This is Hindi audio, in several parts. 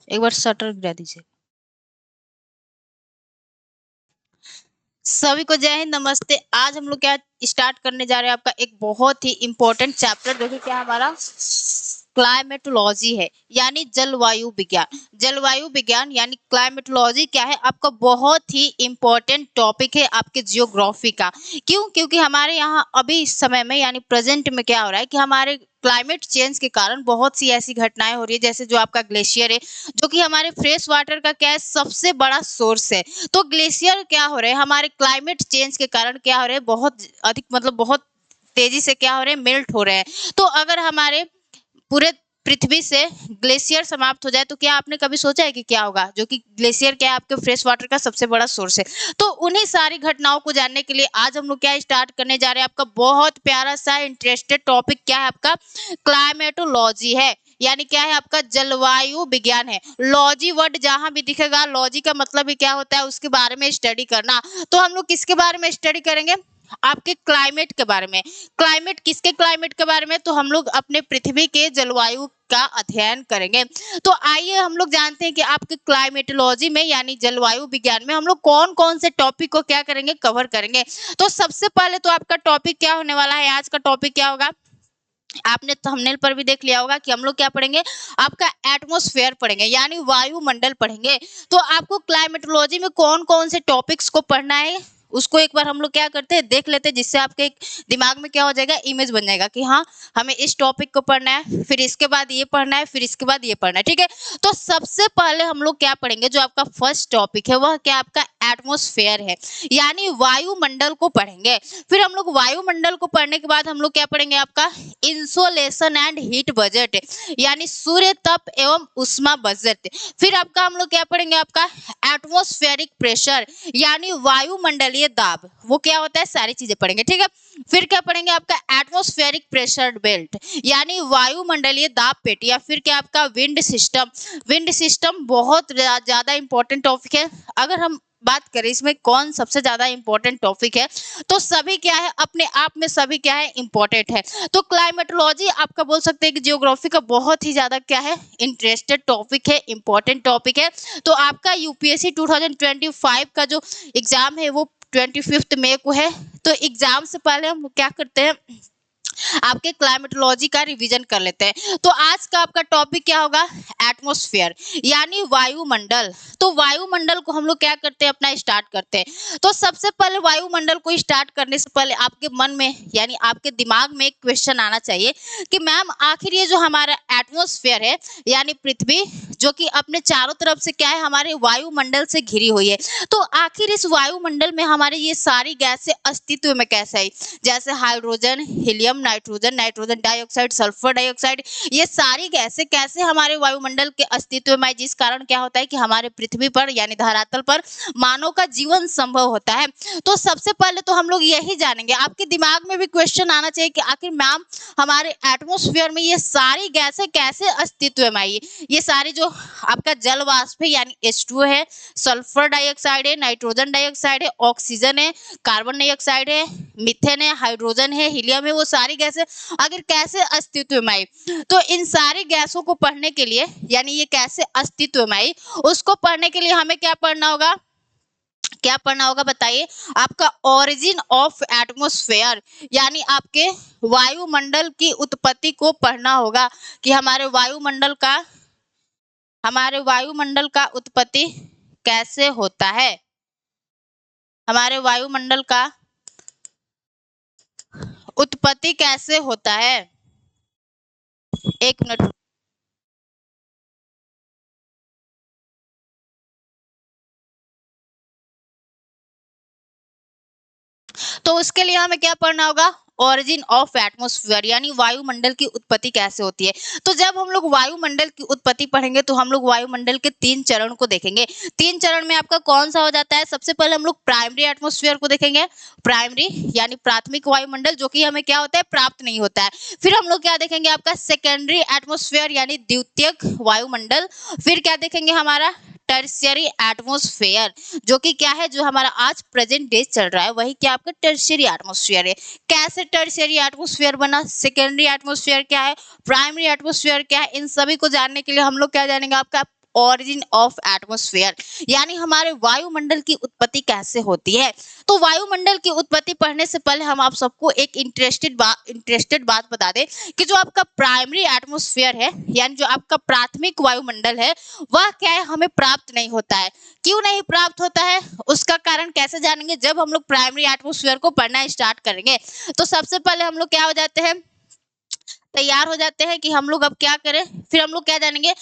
एक बार शटर गिरा दीजिए। सभी को जय हिंद, नमस्ते। आज हम लोग क्या स्टार्ट करने जा रहे हैं, आपका एक बहुत ही इम्पोर्टेंट चैप्टर जो कि क्या हमारा क्लाइमेटोलॉजी है, यानी जलवायु विज्ञान। जलवायु विज्ञान यानी क्लाइमेटोलॉजी क्या है, आपका बहुत ही इम्पोर्टेंट टॉपिक है आपके जियोग्राफी का। क्यों? क्योंकि हमारे यहाँ अभी इस समय में यानी प्रेजेंट में क्या हो रहा है कि हमारे क्लाइमेट चेंज के कारण बहुत सी ऐसी घटनाएं हो रही है, जैसे जो आपका ग्लेशियर है, जो कि हमारे फ्रेश वाटर का क्या है, सबसे बड़ा सोर्स है। तो ग्लेशियर क्या हो रहे हैं, हमारे क्लाइमेट चेंज के कारण क्या हो रहे हैं, बहुत अधिक मतलब बहुत तेजी से क्या हो रहे हैं, मेल्ट हो रहे हैं। तो अगर हमारे पूरे पृथ्वी से ग्लेशियर समाप्त हो जाए तो क्या आपने कभी सोचा है कि क्या होगा, जो कि ग्लेशियर क्या है, आपके फ्रेश वाटर का सबसे बड़ा सोर्स है। तो उन्हीं सारी घटनाओं को जानने के लिए आज हम लोग क्या स्टार्ट करने जा रहे हैं, आपका बहुत प्यारा सा इंटरेस्टेड टॉपिक क्या है, आपका क्लाइमेटोलॉजी है। यानी क्या है, आपका जलवायु विज्ञान है। लॉजी वर्ड जहां भी दिखेगा, लॉजी का मतलब ही क्या होता है, उसके बारे में स्टडी करना। तो हम लोग किसके बारे में स्टडी करेंगे, आपके क्लाइमेट के बारे में। क्लाइमेट किसके क्लाइमेट के बारे में, तो हम लोग अपने पृथ्वी के जलवायु का अध्ययन करेंगे। तो आइए हम लोग जानते हैं कि आपके क्लाइमेटोलॉजी में यानी जलवायु विज्ञान में हम लोग कौन कौन से टॉपिक को क्या करेंगे, कवर करेंगे। तो सबसे पहले तो आपका टॉपिक क्या होने वाला है, आज का टॉपिक क्या होगा, आपने थंबनेल पर भी देख लिया होगा कि हम लोग क्या पढ़ेंगे, आपका एटमॉस्फेयर पढ़ेंगे, यानी वायुमंडल पढ़ेंगे। तो आपको क्लाइमेटोलॉजी में कौन कौन से टॉपिक्स को पढ़ना है, उसको एक बार हम लोग क्या करते हैं, देख लेते हैं, जिससे आपके एक दिमाग में क्या हो जाएगा, इमेज बन जाएगा कि हाँ हमें इस टॉपिक को पढ़ना है, फिर इसके बाद ये पढ़ना है, फिर इसके बाद ये पढ़ना है। ठीक है, तो सबसे पहले हम लोग क्या पढ़ेंगे, जो आपका फर्स्ट टॉपिक है वह क्या आपका एटमॉस्फेयर है, यानी वायुमंडल को पढ़ेंगे। फिर हम लोग वायुमंडल को पढ़ने के बाद हम लोग क्या पढ़ेंगे, आपका इंसोलेशन एंड हीट बजट, यानी सूर्य तप एवं उष्मा बजट। फिर आपका हम लोग क्या पढ़ेंगे, आपका एटमॉस्फेरिक प्रेशर, यानी वायुमंडलीय दाब, वो क्या होता है, सारी चीजें पढ़ेंगे। ठीक है, फिर क्या पढ़ेंगे, आपका एटमॉस्फेरिक प्रेशर बेल्ट, यानी वायुमंडलीय दाब पेटी, या फिर क्या आपका विंड सिस्टम। विंड सिस्टम बहुत ज्यादा इंपॉर्टेंट टॉपिक है। अगर हम बात करें इसमें कौन सबसे ज्यादा इंपॉर्टेंट टॉपिक है, तो सभी क्या है, अपने आप में सभी क्या है, इंपॉर्टेंट है। तो क्लाइमेटोलॉजी आपका बोल सकते हैं कि जियोग्राफी का बहुत ही ज्यादा क्या है, इंटरेस्टेड टॉपिक है, इंपॉर्टेंट टॉपिक है। तो आपका यूपीएससी 2025 का जो एग्जाम है वो 25 मई को है। तो एग्जाम से पहले हम क्या करते हैं, आपके क्लाइमेटोलॉजी का रिवीजन कर लेते हैं। तो आज का आपका टॉपिक क्या होगा, एटमॉस्फेयर, यानी वायुमंडल। तो वायुमंडल को हम लोग क्या करते हैं, अपना स्टार्ट करते हैं। तो सबसे पहले वायुमंडल को स्टार्ट करने से पहले आपके मन में यानी आपके दिमाग में एक क्वेश्चन आना चाहिए कि मैम आखिर ये जो हमारा एटमॉस्फेयर है, यानी पृथ्वी जो कि अपने चारों तरफ से क्या है, हमारे वायुमंडल से घिरी हुई है, तो आखिर इस वायुमंडल में हमारे ये सारी गैसें अस्तित्व में कैसे आई, जैसे hydrogen, helium, nitrogen, nitrogen dioxide, sulphur dioxide, ये सारी गैसें कैसे हमारे वायुमंडल के अस्तित्व में आई, जिस कारण क्या होता है कि हमारे पृथ्वी पर यानी धरातल पर मानव का जीवन संभव होता है। तो सबसे पहले तो हम लोग यही जानेंगे, आपके दिमाग में भी क्वेश्चन आना चाहिए कि आखिर मैम हमारे एटमॉस्फेयर में ये सारी गैसें कैसे अस्तित्व में आई। ये सारी जो आपका जल वाष्प है यानी H2 है, सल्फर डाइऑक्साइड है, नाइट्रोजन डाइऑक्साइड है, ऑक्सीजन है, कार्बन डाइऑक्साइड है, मीथेन है, हाइड्रोजन है, हीलियम है, वो सारी गैसें आखिर कैसे अस्तित्व में आई। तो इन सारी गैसों को पढ़ने के लिए यानी ये कैसे अस्तित्व में आई, उसको पढ़ने के लिए हमें क्या पढ़ना होगा, क्या पढ़ना होगा बताइए, आपका ओरिजिन ऑफ एटमॉस्फेयर, यानी आपके वायुमंडल की उत्पत्ति को पढ़ना होगा कि हमारे वायुमंडल का उत्पत्ति कैसे होता है, हमारे वायुमंडल का उत्पत्ति कैसे होता है। एक मिनट, तो उसके लिए हमें क्या पढ़ना होगा, ओरिजिन ऑफ एटमॉस्फेयर, यानी वायुमंडल की उत्पत्ति कैसे होती है। तो जब हम लोग वायुमंडल की उत्पत्ति पढ़ेंगे तो हम लोग वायुमंडल के 3 चरण को देखेंगे। 3 चरण में आपका कौन सा हो जाता है, सबसे पहले हम लोग प्राइमरी एटमॉस्फेयर को देखेंगे, प्राइमरी यानी प्राथमिक वायुमंडल, जो कि हमें क्या होता है, प्राप्त नहीं होता है। फिर हम लोग क्या देखेंगे, आपका सेकेंडरी एटमॉस्फेयर यानी द्वितीयक वायुमंडल। फिर क्या देखेंगे, हमारा टर्शियरी एटमॉस्फेयर, जो कि क्या है, जो हमारा आज प्रेजेंट डे चल रहा है वही क्या आपका टर्शियरी एटमॉस्फेयर है। कैसे टर्शियरी एटमॉस्फेयर बना, सेकेंडरी एटमॉस्फेयर क्या है, प्राइमरी एटमॉस्फेयर क्या है, इन सभी को जानने के लिए हम लोग क्या जानेंगे, आपका origin of atmosphere, यानी हमारे वायुमंडल की उत्पत्ति कैसे होती है। तो वायुमंडल की उत्पत्ति पढ़ने से पहले हम आप सबको एक इंटरेस्टेड बात बता दें कि जो आपका प्राइमरी एटमॉस्फेयर है, यानी जो आपका प्राथमिक वायुमंडल है, वह क्या है, हमें प्राप्त नहीं होता है। क्यों नहीं प्राप्त होता है, उसका कारण कैसे जानेंगे, जब हम लोग प्राइमरी एटमॉस्फेयर को पढ़ना स्टार्ट करेंगे। तो सबसे पहले हम लोग क्या हो जाते हैं, तैयार हो जाते हैं कि हम लोग अब क्या करें। फिर हम लोग क्या जानेंगे,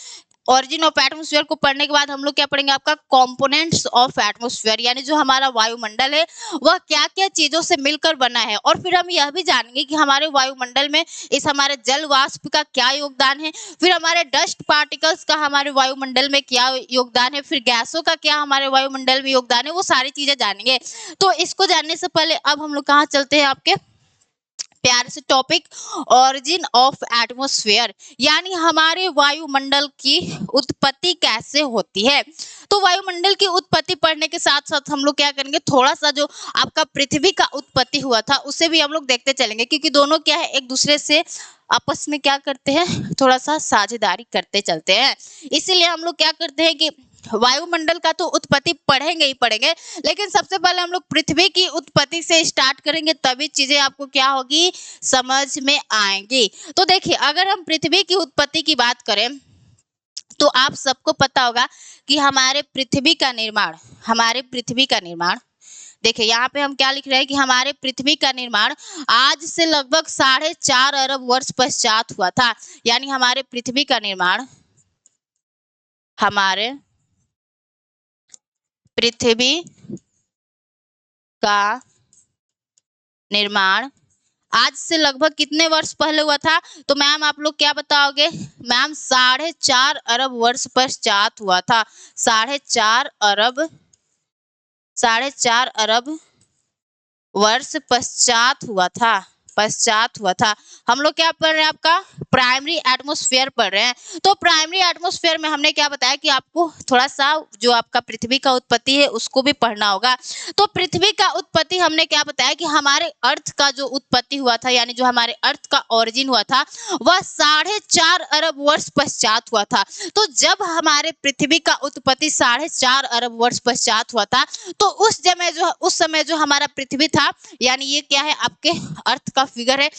ऑरिजिन ऑफ एटमॉस्फेयर को पढ़ने के बाद हम लोग क्या पढ़ेंगे, आपका कंपोनेंट्स ऑफ एटमॉस्फेयर, यानी जो हमारा वायुमंडल है वह क्या क्या चीजों से मिलकर बना है। और फिर हम यह भी जानेंगे कि हमारे वायुमंडल में इस हमारे जल वाष्प का क्या योगदान है, फिर हमारे डस्ट पार्टिकल्स का हमारे वायुमंडल में क्या योगदान है, फिर गैसों का क्या हमारे वायुमंडल में योगदान है, वो सारी चीजें जानेंगे। तो इसको जानने से पहले अब हम लोग कहाँ चलते हैं, आपके प्यारे से टॉपिक ऑरिजिन ऑफ एटमॉस्फेयर, यानी हमारे वायुमंडल की उत्पत्ति कैसे होती है। तो वायुमंडल की उत्पत्ति पढ़ने के साथ साथ हम लोग क्या करेंगे, थोड़ा सा जो आपका पृथ्वी का उत्पत्ति हुआ था उसे भी हम लोग देखते चलेंगे, क्योंकि दोनों क्या है, एक दूसरे से आपस में क्या करते हैं, थोड़ा सा साझेदारी करते चलते हैं। इसीलिए हम लोग क्या करते हैं कि वायुमंडल का तो उत्पत्ति पढ़ेंगे ही पढ़ेंगे, लेकिन सबसे पहले हम लोग पृथ्वी की उत्पत्ति से स्टार्ट करेंगे, तभी चीजें आपको क्या होगी, समझ में आएंगी। तो देखिए, अगर हम पृथ्वी की उत्पत्ति की बात करें तो आप सबको पता होगा कि हमारे पृथ्वी का निर्माण देखिए, यहाँ पे हम क्या लिख रहे हैं कि हमारे पृथ्वी का निर्माण आज से लगभग 4.5 अरब वर्ष पश्चात हुआ था। यानी हमारे पृथ्वी का निर्माण आज से लगभग कितने वर्ष पहले हुआ था। तो मैम आप लोग क्या बताओगे, मैम 4.5 अरब वर्ष पश्चात हुआ था। 4.5 अरब वर्ष पश्चात हुआ था। हम लोग क्या पढ़ रहे हैं, आपका प्राइमरी एटमॉस्फेयर पढ़ रहे हैं। तो प्राइमरी एटमॉस्फेयर में हमने क्या बताया कि आपको थोड़ा सा जो आपका पृथ्वी का उत्पत्ति है उसको भी पढ़ना होगा। तो पृथ्वी का उत्पत्ति हमने क्या बताया कि हमारे अर्थ का जो उत्पत्ति हुआ था, यानी जो हमारे अर्थ का ओरिजिन हुआ था, वह 4.5 अरब वर्ष पश्चात हुआ था। तो जब हमारे पृथ्वी का उत्पत्ति 4.5 अरब वर्ष पश्चात हुआ था, तो उस समय जो हमारा पृथ्वी था, यानी ये क्या है, आपके अर्थ का फिगर है,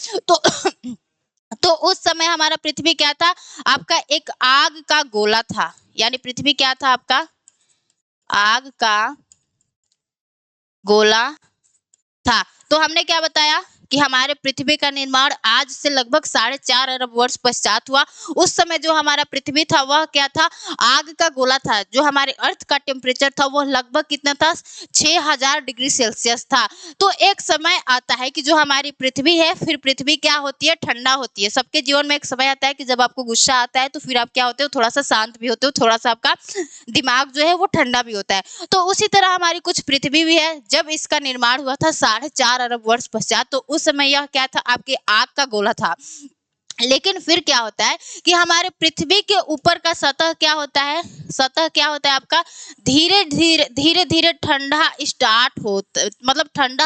तो उस समय हमारा पृथ्वी क्या था, आपका एक आग का गोला था। यानी पृथ्वी क्या था, आपका आग का गोला था। तो हमने क्या बताया कि हमारे पृथ्वी का निर्माण आज से लगभग 4.5 अरब वर्ष पश्चात हुआ। उस समय जो हमारा पृथ्वी था वह क्या था, आग का गोला था। जो हमारे अर्थ का टेम्परेचर था वो लगभग कितना था, 6000 डिग्री सेल्सियस था। तो एक समय आता है कि जो हमारी पृथ्वी है, फिर पृथ्वी क्या होती है, ठंडा होती है। सबके जीवन में एक समय आता है कि जब आपको गुस्सा आता है तो फिर आप क्या होते हो, थोड़ा सा शांत भी होते हो, थोड़ा सा आपका दिमाग जो है वो ठंडा भी होता है। तो उसी तरह हमारी कुछ पृथ्वी भी है। जब इसका निर्माण हुआ था 4.5 अरब वर्ष पश्चात, तो उस समय यह क्या था, आपके आग का गोला था। लेकिन फिर क्या होता है कि हमारे पृथ्वी के ऊपर का सतह क्या होता है, आपका धीरे धीरे ठंडा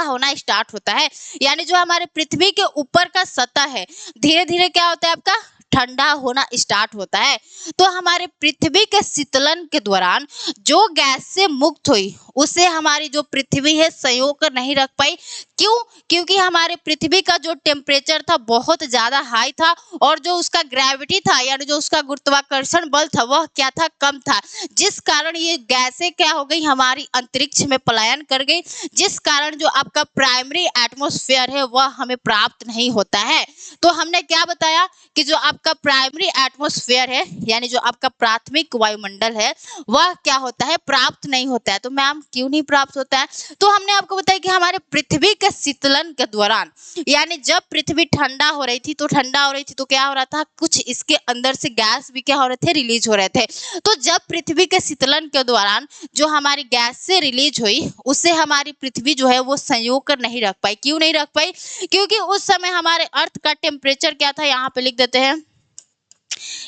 होना स्टार्ट होता है। यानी जो हमारे पृथ्वी के ऊपर का सतह है, धीरे धीरे क्या होता है, आपका ठंडा होना स्टार्ट होता है। तो हमारे पृथ्वी के शीतलन के दौरान जो गैस से मुक्त हुई, उसे हमारी जो पृथ्वी है संयोग कर नहीं रख पाई। क्यों? क्योंकि हमारे पृथ्वी का जो टेम्परेचर था बहुत ज्यादा हाई था, और जो उसका ग्रेविटी था, यानी जो उसका गुरुत्वाकर्षण बल था, वह क्या था, कम था। जिस कारण ये गैसें क्या हो गई, हमारी अंतरिक्ष में पलायन कर गई, जिस कारण जो आपका प्राइमरी एटमॉस्फेयर है वह हमें प्राप्त नहीं होता है। तो हमने क्या बताया कि जो आपका प्राइमरी एटमॉस्फेयर है, यानी जो आपका प्राथमिक वायुमंडल है, वह क्या होता है, प्राप्त नहीं होता है। तो मैम क्यों नहीं प्राप्त होता है? तो हमने आपको बताया कि हमारे पृथ्वी के शीतलन के दौरान, यानी जब पृथ्वी ठंडा हो रही थी तो क्या हो रहा था, कुछ इसके अंदर से गैस भी क्या हो रहे थे, रिलीज हो रहे थे। तो जब पृथ्वी के शीतलन के दौरान जो हमारी गैस से रिलीज हुई, उसे हमारी पृथ्वी जो है वो संयोग कर नहीं रख पाई। क्यों नहीं रख पाई? क्योंकि उस समय हमारे अर्थ का टेम्परेचर क्या था, यहाँ पे लिख देते हैं,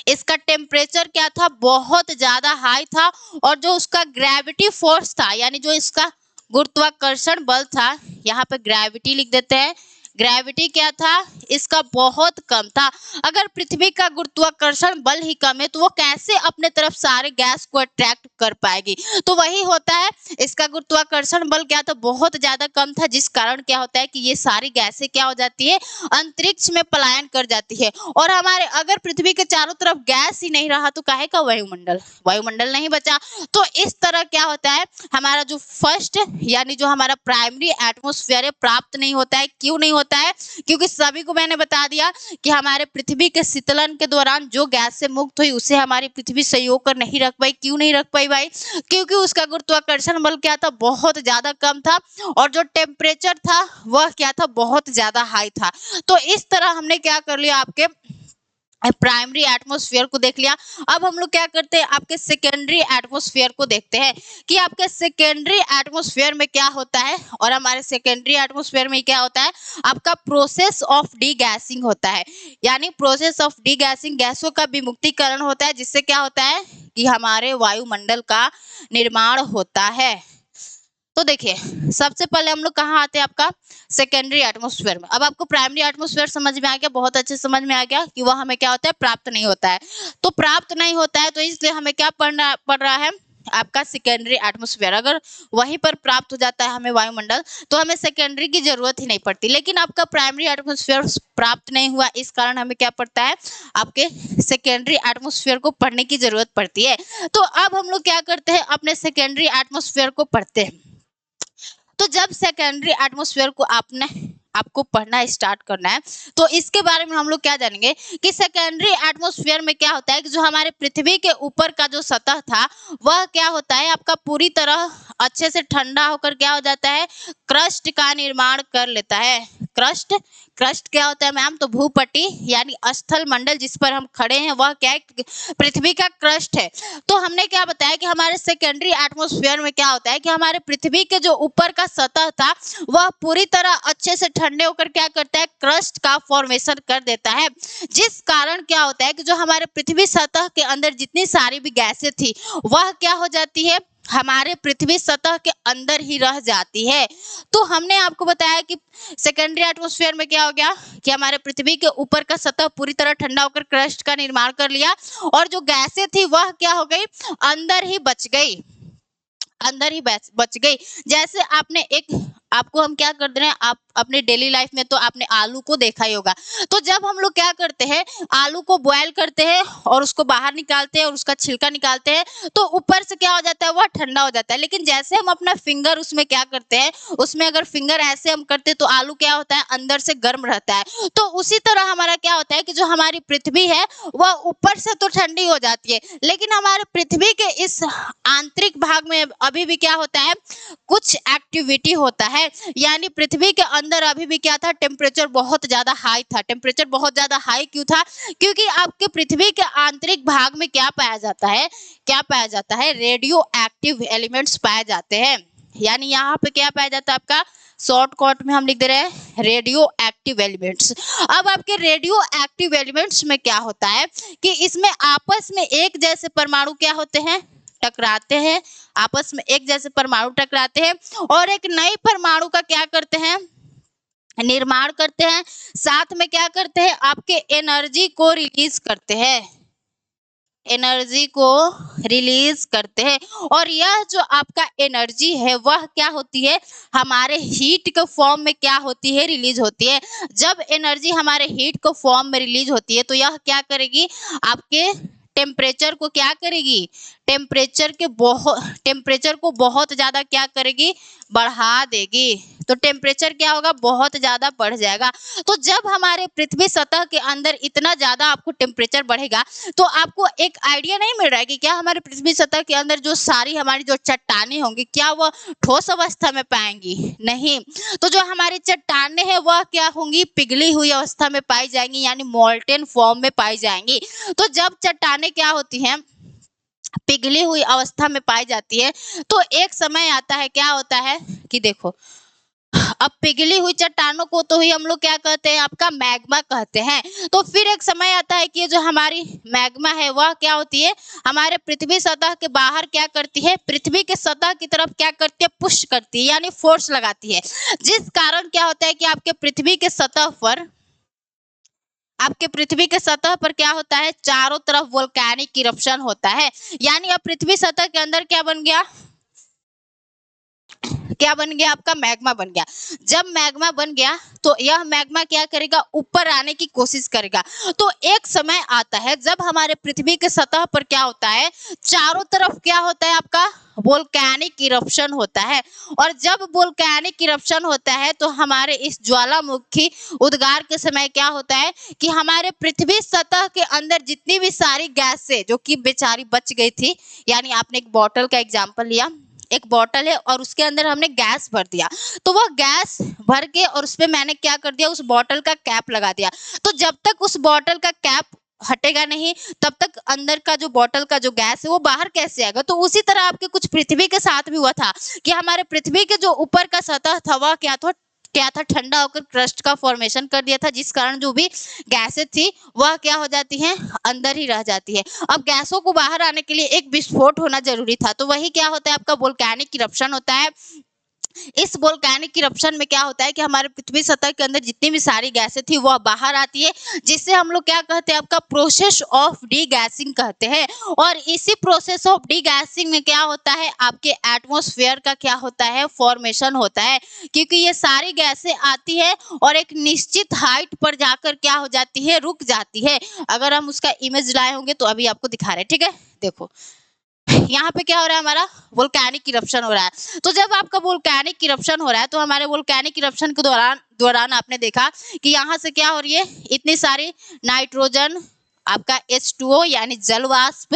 इसका टेम्परेचर क्या था, बहुत ज्यादा हाई था। और जो उसका ग्रेविटी फोर्स था, यानी जो इसका गुरुत्वाकर्षण बल था, यहाँ पे ग्रेविटी लिख देते हैं, ग्रेविटी क्या था, इसका बहुत कम था। अगर पृथ्वी का गुरुत्वाकर्षण बल ही कम है तो वो कैसे अपने तरफ सारे गैस को अट्रैक्ट कर पाएगी। तो वही होता है, इसका गुरुत्वाकर्षण बल क्या था, बहुत ज्यादा कम था, जिस कारण क्या होता है कि ये सारी गैसें क्या हो जाती है, अंतरिक्ष में पलायन कर जाती है। और हमारे अगर पृथ्वी के चारों तरफ गैस ही नहीं रहा तो काहे का वायुमंडल, वायुमंडल नहीं बचा। तो इस तरह क्या होता है, हमारा जो फर्स्ट यानी जो हमारा प्राइमरी एटमॉस्फेयर है प्राप्त नहीं होता है। क्यों नहीं होता है, क्योंकि सभी को मैंने बता दिया कि हमारे पृथ्वी के शीतलन के दौरान जो गैस से मुक्त हुई उसे हमारी पृथ्वी संयोग कर नहीं रख पाई। क्यों नहीं रख पाई भाई, क्योंकि उसका गुरुत्वाकर्षण बल क्या था, बहुत ज्यादा कम था, और जो टेम्परेचर था वह क्या था, बहुत ज्यादा हाई था। तो इस तरह हमने क्या कर लिया, आपके प्राइमरी एटमॉस्फेयर को देख लिया। अब हम लोग क्या करते हैं, आपके सेकेंडरी एटमॉस्फेयर को देखते हैं कि आपके सेकेंडरी एटमॉस्फेयर में क्या होता है। और हमारे सेकेंडरी एटमॉस्फेयर में क्या होता है, आपका प्रोसेस ऑफ डीगैसिंग होता है। यानी प्रोसेस ऑफ डीगैसिंग, गैसों का विमुक्तिकरण होता है, जिससे क्या होता है कि हमारे वायुमंडल का निर्माण होता है। तो देखिए, सबसे पहले हम लोग कहाँ आते हैं, आपका सेकेंडरी एटमॉस्फेयर में। अब आपको प्राइमरी एटमॉस्फेयर समझ में आ गया, बहुत अच्छे समझ में आ गया कि वह हमें क्या होता है, प्राप्त नहीं होता है। तो प्राप्त नहीं होता है तो इसलिए हमें क्या पढ़ रहा है, आपका सेकेंडरी एटमॉस्फेयर। अगर वहीं पर प्राप्त हो जाता है हमें वायुमंडल तो हमें सेकेंडरी की जरूरत ही नहीं पड़ती। लेकिन आपका प्राइमरी एटमॉस्फेयर प्राप्त नहीं हुआ, इस कारण हमें क्या पड़ता है, आपके सेकेंडरी एटमॉस्फेयर को पढ़ने की जरूरत पड़ती है। तो अब हम लोग क्या करते हैं, अपने सेकेंडरी एटमॉस्फेयर को पढ़ते हैं। तो जब सेकेंडरी एटमॉस्फेयर को आपको पढ़ना स्टार्ट करना है तो इसके बारे में हम लोग क्या जानेंगे कि सेकेंडरी एटमॉस्फेयर में क्या होता है कि जो हमारे पृथ्वी के ऊपर का जो सतह था वह क्या होता है, आपका पूरी तरह अच्छे से ठंडा होकर क्या हो जाता है, क्रस्ट का निर्माण कर लेता है। क्रस्ट, क्रस्ट क्या होता है मैम, तो भूपट्टी यानी स्थल मंडल जिस पर हम खड़े हैं वह क्या है, पृथ्वी का क्रस्ट है। तो हमने क्या बताया कि हमारे सेकेंडरी एटमॉस्फेयर में क्या होता है कि हमारे पृथ्वी के जो ऊपर का सतह था वह पूरी तरह अच्छे से ठंडे होकर क्या करता है, क्रस्ट का फॉर्मेशन कर देता है। जिस कारण क्या होता है कि जो हमारे पृथ्वी सतह के अंदर जितनी सारी भी गैसें थी वह क्या हो जाती है, हमारे पृथ्वी सतह के अंदर ही रह जाती है। तो हमने आपको बताया कि सेकेंडरी एटमॉस्फेयर में क्या हो गया कि हमारे पृथ्वी के ऊपर का सतह पूरी तरह ठंडा होकर क्रस्ट का निर्माण कर लिया, और जो गैसें थी वह क्या हो गई, अंदर ही बच गई, अंदर ही बच गई। जैसे आपने एक, आपको हम क्या कर रहे हैं, आप अपने डेली लाइफ में तो आपने आलू को देखा ही होगा। तो जब हम लोग क्या करते हैं, आलू को बॉयल करते हैं और उसको बाहर निकालते हैं और उसका छिलका निकालते हैं तो ऊपर से क्या हो जाता है, वह ठंडा हो जाता है। लेकिन जैसे हम अपना फिंगर उसमें क्या करते हैं, उसमें अगर फिंगर ऐसे हम करते हैं तो आलू क्या होता है, अंदर से गर्म रहता है। तो उसी तरह हमारा क्या होता है कि जो हमारी पृथ्वी है वह ऊपर से तो ठंडी हो जाती है, लेकिन हमारे पृथ्वी के इस आंतरिक भाग में अभी भी क्या होता है, कुछ एक्टिविटी होता है। यानी पृथ्वी के अंदर अभी भी क्या था, टेम्परेचर बहुत ज्यादा हाई था। टेम्परेचर बहुत ज्यादा हाई क्यों था, क्योंकि आपके पृथ्वी के आंतरिक भाग में क्या पाया जाता है, क्या पाया जाता है, रेडियो एक्टिव एलिमेंट्स पाए जाते हैं। यानी यहाँ पे क्या पाया जाता है, आपका शॉर्टकट में हम लिख दे रहे हैं रेडियो एक्टिव एलिमेंट्स। अब आपके रेडियो एक्टिव एलिमेंट्स में क्या होता है कि इसमें आपस में एक जैसे परमाणु क्या होते हैं, टकराते हैं, आपस में एक जैसे परमाणु टकराते हैं और एक नई परमाणु का क्या करते हैं, निर्माण करते हैं। साथ में क्या करते हैं, आपके एनर्जी को रिलीज करते हैं, एनर्जी को रिलीज करते हैं। और यह जो आपका एनर्जी है वह क्या होती है, हमारे हीट के फॉर्म में क्या होती है, रिलीज होती है। जब एनर्जी हमारे हीट के फॉर्म में रिलीज होती है तो यह क्या करेगी, आपके टेम्परेचर को क्या करेगी, टेम्परेचर को बहुत ज्यादा क्या करेगी, बढ़ा देगी। तो टेम्परेचर क्या होगा, बहुत ज्यादा बढ़ जाएगा। तो जब हमारे पृथ्वी सतह के अंदर इतना ज्यादा आपको टेम्परेचर बढ़ेगा तो आपको एक आइडिया नहीं मिल रहा है कि क्या हमारे पृथ्वी सतह के अंदर जो सारी हमारी जो चट्टानें होंगी क्या वह ठोस अवस्था में पाएंगी, नहीं। तो जो हमारी चट्टानें हैं वह क्या होंगी, पिघली हुई अवस्था में पाई जाएंगी, यानी मोल्टेन फॉर्म में पाई जाएंगी। तो जब चट्टानें क्या होती हैं, पिघली हुई अवस्था में पाई जाती है तो एक समय आता है, क्या होता है कि देखो अब पिघली हुई चट्टानों को तो ही हम लोग क्या कहते हैं, आपका मैग्मा कहते हैं। तो फिर एक समय आता है कि ये जो हमारी मैग्मा है वह क्या होती है, हमारे पृथ्वी सतह के बाहर क्या करती है, पृथ्वी के सतह की तरफ क्या करती है, पुश करती है, यानी फोर्स लगाती है, जिस कारण क्या होता है कि आपके पृथ्वी के सतह पर क्या होता है, चारों तरफ वोल्केनिक इरप्शन होता है। यानी अब पृथ्वी सतह के अंदर क्या बन गया, क्या बन गया, आपका मैग्मा बन गया। जब मैग्मा बन गया तो यह मैग्मा क्या करेगा, ऊपर आने की कोशिश करेगा। तो एक समय आता है जब हमारे पृथ्वी के सतह पर क्या होता है, चारों तरफ क्या होता है, आपका वोल्केनिक इरप्शन होता है। और जब वोल्केनिक इरप्शन होता है तो हमारे इस ज्वालामुखी उद्गार के समय क्या होता है कि हमारे पृथ्वी सतह के अंदर जितनी भी सारी गैसें जो कि बेचारी बच गई थी, यानी आपने एक बॉटल का एग्जांपल लिया, एक बॉटल है और उसके अंदर हमने गैस भर दिया, तो वह गैस भर के और उसपे मैंने क्या कर दिया, उस बॉटल का कैप लगा दिया। तो जब तक उस बॉटल का कैप हटेगा नहीं तब तक अंदर का जो बॉटल का जो गैस है वो बाहर कैसे आएगा। तो उसी तरह आपके कुछ पृथ्वी के साथ भी हुआ था कि हमारे पृथ्वी के जो ऊपर का सतह था वह क्या था, ठंडा होकर क्रस्ट का फॉर्मेशन कर दिया था, जिस कारण जो भी गैसें थी वह क्या हो जाती हैं, अंदर ही रह जाती है। अब गैसों को बाहर आने के लिए एक विस्फोट होना जरूरी था, तो वही क्या होता है, आपका वोल्केनिक इरप्शन होता है। इस वोल्केनिक इरप्शन में क्या होता है कि हमारे पृथ्वी सतह के अंदर जितनी भी सारी गैसें थी वह बाहर आती है, जिससे हम लोग क्या कहते हैं, आपका प्रोसेस ऑफ डी गैसिंग कहते हैं। और इसी प्रोसेस ऑफ डी गैसिंग में क्या होता है, आपके एटमॉस्फेयर का क्या होता है, फॉर्मेशन होता है। क्योंकि ये सारी गैसें आती है और एक निश्चित हाइट पर जाकर क्या हो जाती है, रुक जाती है। अगर हम उसका इमेज लाए होंगे तो अभी आपको दिखा रहे हैं, ठीक है। देखो यहाँ पे क्या हो रहा है, हमारा वोल्केनिक इरप्शन हो रहा है। तो जब आपका वोल्केनिक इरप्शन हो रहा है तो हमारे वोल्केनिक इरप्शन के दौरान दौरान आपने देखा कि यहाँ से क्या हो रही है, इतनी सारी नाइट्रोजन, आपका H2O यानी जल वाष्प,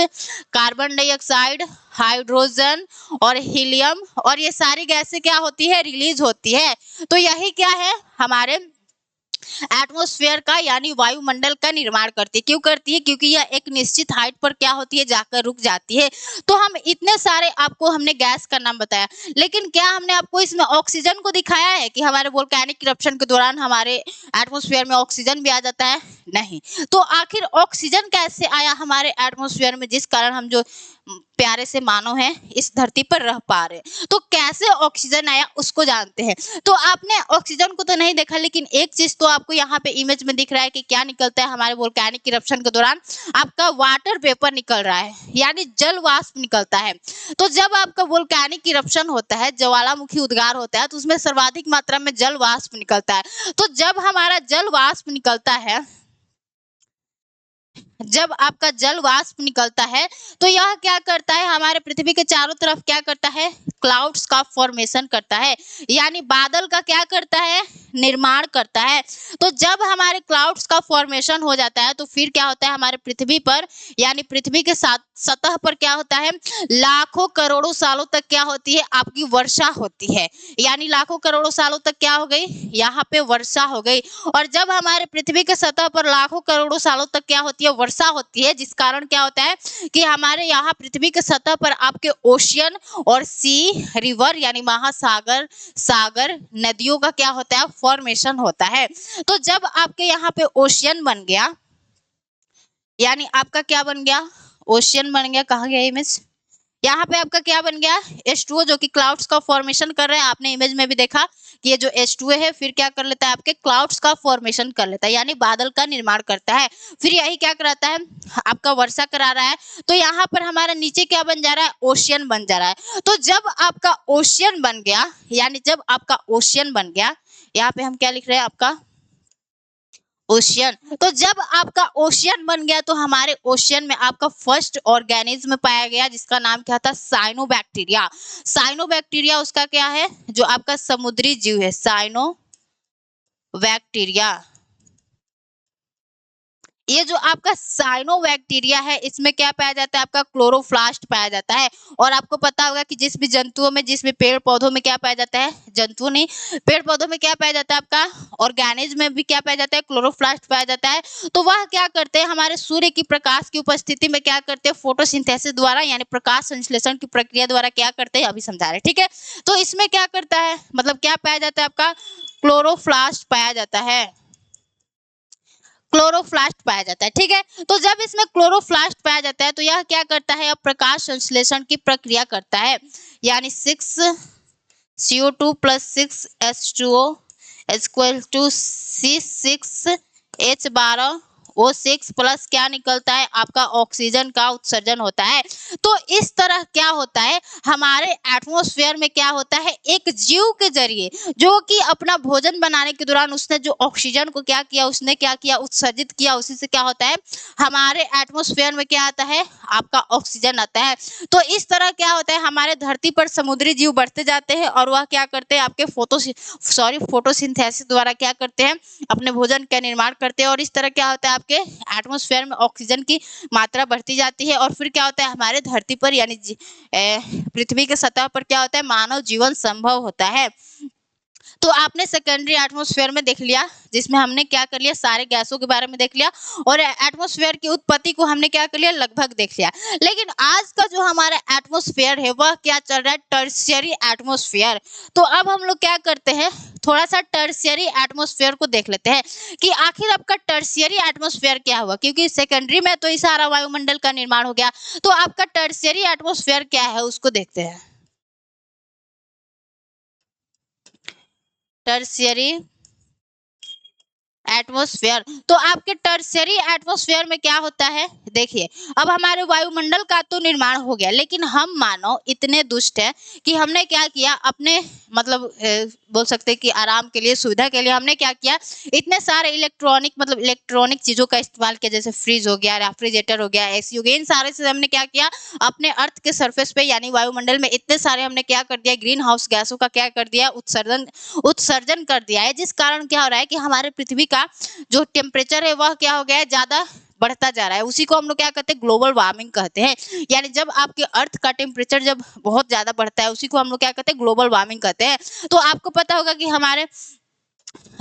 कार्बन डाइऑक्साइड, हाइड्रोजन और हीलियम, और ये सारी गैसें क्या होती है, रिलीज होती है। तो यही क्या है, हमारे एटमॉस्फेयर का यानी वायुमंडल का निर्माण करती है। क्यों करती है, क्योंकि यह एक निश्चित हाइट पर क्या होती है, जाकर रुक जाती है। तो हम इतने सारे आपको हमने गैस का नाम बताया, लेकिन क्या हमने आपको इसमें ऑक्सीजन को दिखाया है कि हमारे वोल्केनिक इरप्शन के दौरान हमारे एटमॉस्फेयर में ऑक्सीजन भी आ जाता है, नहीं। तो आखिर ऑक्सीजन कैसे आया हमारे एटमॉस्फेयर में, जिस कारण हम जो प्यारे से मानव हैं इस धरती पर रह पा रहे हैं। तो कैसे ऑक्सीजन आया उसको जानते हैं। तो आपने ऑक्सीजन को तो नहीं देखा, लेकिन एक चीज तो आपको यहाँ पे इमेज में दिख रहा है कि क्या निकलता है हमारे वोल्केनिक इरप्शन के दौरान, आपका वाटर वेपर निकल रहा है, यानी जल वाष्प निकलता है। तो जब आपका वोल्केनिक इरप्शन होता है, ज्वालामुखी उद्गार होता है, तो उसमें सर्वाधिक मात्रा में जल वाष्प निकलता है। तो जब हमारा जल वाष्प निकलता है, जब आपका जल वाष्प निकलता है तो यह क्या करता है, हमारे पृथ्वी के चारों तरफ क्या करता है, क्लाउड्स का फॉर्मेशन करता है, यानी बादल का क्या करता है, निर्माण करता है। तो जब हमारे क्लाउड्स का फॉर्मेशन हो जाता है तो फिर क्या होता है, हमारे पृथ्वी पर यानी पृथ्वी के साथ सतह पर क्या होता है, लाखों करोड़ों सालों तक क्या होती है, आपकी वर्षा होती है। यानी लाखों करोड़ों सालों तक क्या हो गई, यहाँ पे वर्षा हो गई। और जब हमारे पृथ्वी के सतह पर लाखों करोड़ों सालों तक क्या होती है, वर्षा होती है, जिस कारण क्या होता है कि हमारे यहाँ पृथ्वी के सतह पर आपके ओशियन और सी, रिवर यानी महासागर, सागर, नदियों का क्या होता है, फॉर्मेशन होता है। तो जब आपके यहाँ पे ओशियन बन गया, यानी आपका क्या बन गया, ओशियन बन गया, कहाँ गया इमेज, यहाँ पे आपका क्या बन गया, H2O, जो कि क्लाउड्स का फॉर्मेशन कर रहा है। आपने इमेज में भी देखा कि ये जो H2O है फिर क्या कर लेता है, आपके क्लाउड्स का फॉर्मेशन कर लेता है, यानी बादल का निर्माण करता है। फिर यही क्या कराता है, आपका वर्षा करा रहा है। तो यहाँ पर हमारा नीचे क्या बन जा रहा है, ओशियन बन जा रहा है। तो जब आपका ओशियन बन गया, यानी जब आपका ओशियन बन गया, यहाँ पे हम क्या लिख रहे हैं, आपका ओशियन। तो जब आपका ओशियन बन गया तो हमारे ओशियन में आपका फर्स्ट ऑर्गेनिज्म पाया गया, जिसका नाम क्या था, साइनोबैक्टीरिया। साइनोबैक्टीरिया उसका क्या है, जो आपका समुद्री जीव है, साइनोबैक्टीरिया। ये जो आपका साइनोबैक्टीरिया है इसमें क्या पाया जाता है, आपका क्लोरोप्लास्ट पाया जाता है। और आपको पता होगा कि जिस भी जंतुओं में, जिस भी पेड़ पौधों में क्या पाया जाता है, जंतुओं नहीं, पेड़ पौधों में क्या पाया जाता है, आपका ऑर्गेनिज्म में भी क्या पाया जाता है, क्लोरोप्लास्ट पाया जाता है। तो वह क्या करते हैं, हमारे सूर्य की प्रकाश की उपस्थिति में क्या करते हैं, फोटोसिंथेसिस द्वारा यानी प्रकाश संश्लेषण की प्रक्रिया द्वारा क्या करते हैं, अभी समझा रहे हैं, ठीक है। तो इसमें क्या करता है, मतलब क्या पाया जाता है, आपका क्लोरोप्लास्ट पाया जाता है, क्लोरोप्लास्ट पाया जाता है, ठीक है। तो जब इसमें क्लोरोप्लास्ट पाया जाता है तो यह क्या करता है, अब प्रकाश संश्लेषण की प्रक्रिया करता है, यानी 6CO2 plus 6H2O equal to C6H12O6 plus क्या निकलता है, आपका ऑक्सीजन का उत्सर्जन होता है। तो इस तरह क्या होता है, हमारे एटमॉस्फेयर में क्या होता है, एक जीव के जरिए जो कि अपना भोजन बनाने के दौरान उसने जो ऑक्सीजन को क्या किया, उसने क्या किया, उत्सर्जित किया, उसी से क्या होता है, हमारे एटमॉस्फेयर में क्या आता है, आपका ऑक्सीजन आता है। तो इस तरह क्या होता है, हमारे धरती पर समुद्री जीव बढ़ते जाते हैं और वह क्या करते हैं, आपके फोटोसिंथेसिस द्वारा क्या करते हैं, अपने भोजन का निर्माण करते हैं। और इस तरह क्या होता है, आपके एटमॉस्फेयर में ऑक्सीजन की मात्रा बढ़ती जाती है और फिर क्या होता है, हमारे धरती पर यानी पृथ्वी के सतह पर क्या होता है, मानव जीवन संभव होता है। तो आपने सेकेंडरी एटमॉस्फेयर में देख लिया, जिसमें हमने क्या कर लिया, सारे गैसों के बारे में देख लिया और एटमॉस्फेयर की उत्पत्ति को हमने क्या कर लिया, लगभग देख लिया। लेकिन आज का जो हमारा एटमॉस्फेयर है वह क्या चल रहा है, टर्शियरी एटमॉस्फेयर। तो अब हम लोग क्या करते हैं, थोड़ा सा टर्शियरी एटमॉस्फेयर को देख लेते हैं कि आखिर आपका टर्शियरी एटमॉस्फेयर क्या हुआ, क्योंकि सेकेंडरी में तो इस सारा वायुमंडल का निर्माण हो गया, तो आपका टर्शियरी एटमॉस्फेयर क्या है उसको देखते हैं। टर्शियरी एटमॉस्फेयर, तो आपके टर्शियरी एटमॉस्फेयर में क्या होता है, देखिए अब हमारे वायुमंडल का तो निर्माण हो गया, लेकिन हम मानव इतने दुष्ट हैं कि हमने क्या किया, अपने मतलब बोल सकते हैं कि आराम के लिए, सुविधा के लिए हमने क्या किया, इतने सारे इलेक्ट्रॉनिक चीजों का इस्तेमाल किया, जैसे फ्रिज हो गया, रेफ्रिजरेटर हो गया, एसी हो गया, इन सारे से हमने क्या किया, अपने अर्थ के सरफेस पे यानी वायुमंडल में इतने सारे हमने क्या कर दिया, ग्रीन हाउस गैसों का क्या कर दिया, उत्सर्जन कर दिया है, जिस कारण क्या हो रहा है कि हमारे पृथ्वी का जो टेम्परेचर है वह क्या हो गया है, ज्यादा बढ़ता जा रहा है। उसी को हम लोग क्या कहते हैं, ग्लोबल वार्मिंग कहते हैं। यानी जब आपके अर्थ का टेम्परेचर जब बहुत ज्यादा बढ़ता है उसी को हम लोग क्या कहते हैं, ग्लोबल वार्मिंग कहते हैं। तो आपको पता होगा कि हमारे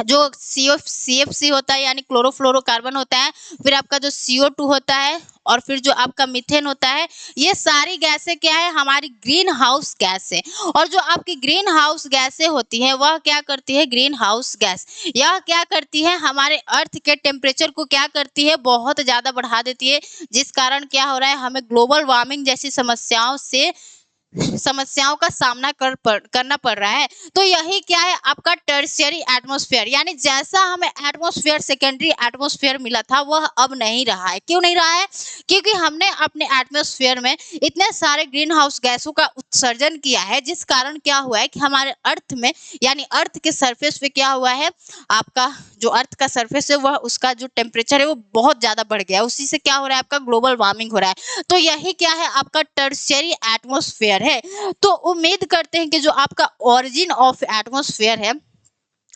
जो CFC होता है यानी क्लोरोफ्लोरोकार्बन होता है, फिर आपका जो CO2 होता है और फिर जो आपका मीथेन होता है, ये सारी गैसें क्या है, हमारी ग्रीन हाउस गैस है। और जो आपकी ग्रीन हाउस गैसें होती हैं वह क्या करती है, ग्रीन हाउस गैस यह क्या करती है, हमारे अर्थ के टेम्परेचर को क्या करती है, बहुत ज़्यादा बढ़ा देती है, जिस कारण क्या हो रहा है, हमें ग्लोबल वार्मिंग जैसी समस्याओं का सामना करना पड़ रहा है। तो यही क्या है, आपका टर्शियरी एटमॉस्फेयर, यानी जैसा हमें एटमॉस्फेयर सेकेंडरी एटमॉस्फेयर मिला था वह अब नहीं रहा है। क्यों नहीं रहा है, क्योंकि हमने अपने एटमॉस्फेयर में इतने सारे ग्रीन हाउस गैसों का उत्सर्जन किया है, जिस कारण क्या हुआ है कि हमारे अर्थ में यानी अर्थ के सरफेस पे क्या हुआ है, आपका जो अर्थ का सरफेस है वह उसका जो टेम्परेचर है वो बहुत ज्यादा बढ़ गया है, उसी से क्या हो रहा है, आपका ग्लोबल वार्मिंग हो रहा है। तो यही क्या है, आपका टर्शियरी एटमॉस्फेयर है। तो उम्मीद करते हैं कि जो आपका ओरिजिन ऑफ एटमॉस्फेयर है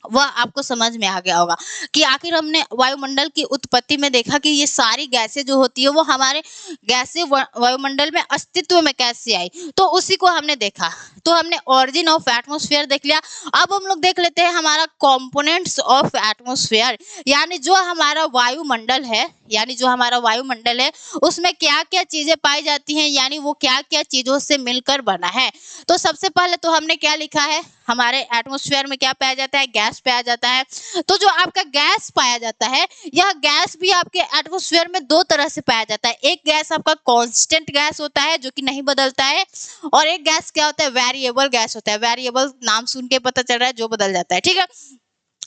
वह आपको समझ में आ गया होगा कि आखिर हमने वायुमंडल की उत्पत्ति में देखा कि ये सारी गैसें जो होती है वो हमारे गैसें वायुमंडल में अस्तित्व में कैसे आई, तो उसी को हमने देखा। तो हमने ओरिजिन ऑफ एटमॉस्फेयर देख लिया। अब हम लोग देख लेते हैं हमारा कंपोनेंट्स ऑफ एटमॉस्फेयर, यानी जो हमारा वायुमंडल है, यानी जो हमारा वायुमंडल है उसमें क्या क्या चीजें पाई जाती हैं, यानी वो क्या क्या चीजों से मिलकर बना है। तो सबसे पहले तो हमने क्या लिखा है, हमारे एटमॉस्फेयर में क्या पाया जाता है, गैस पाया जाता है। तो जो आपका गैस पाया जाता है, यह गैस भी आपके एटमॉस्फेयर में दो तरह से पाया जाता है। एक गैस आपका कांस्टेंट गैस होता है जो कि नहीं बदलता है, और एक गैस क्या होता है, वेरिएबल गैस होता है। वेरिएबल नाम सुन के पता चल रहा है जो बदल जाता है, ठीक है।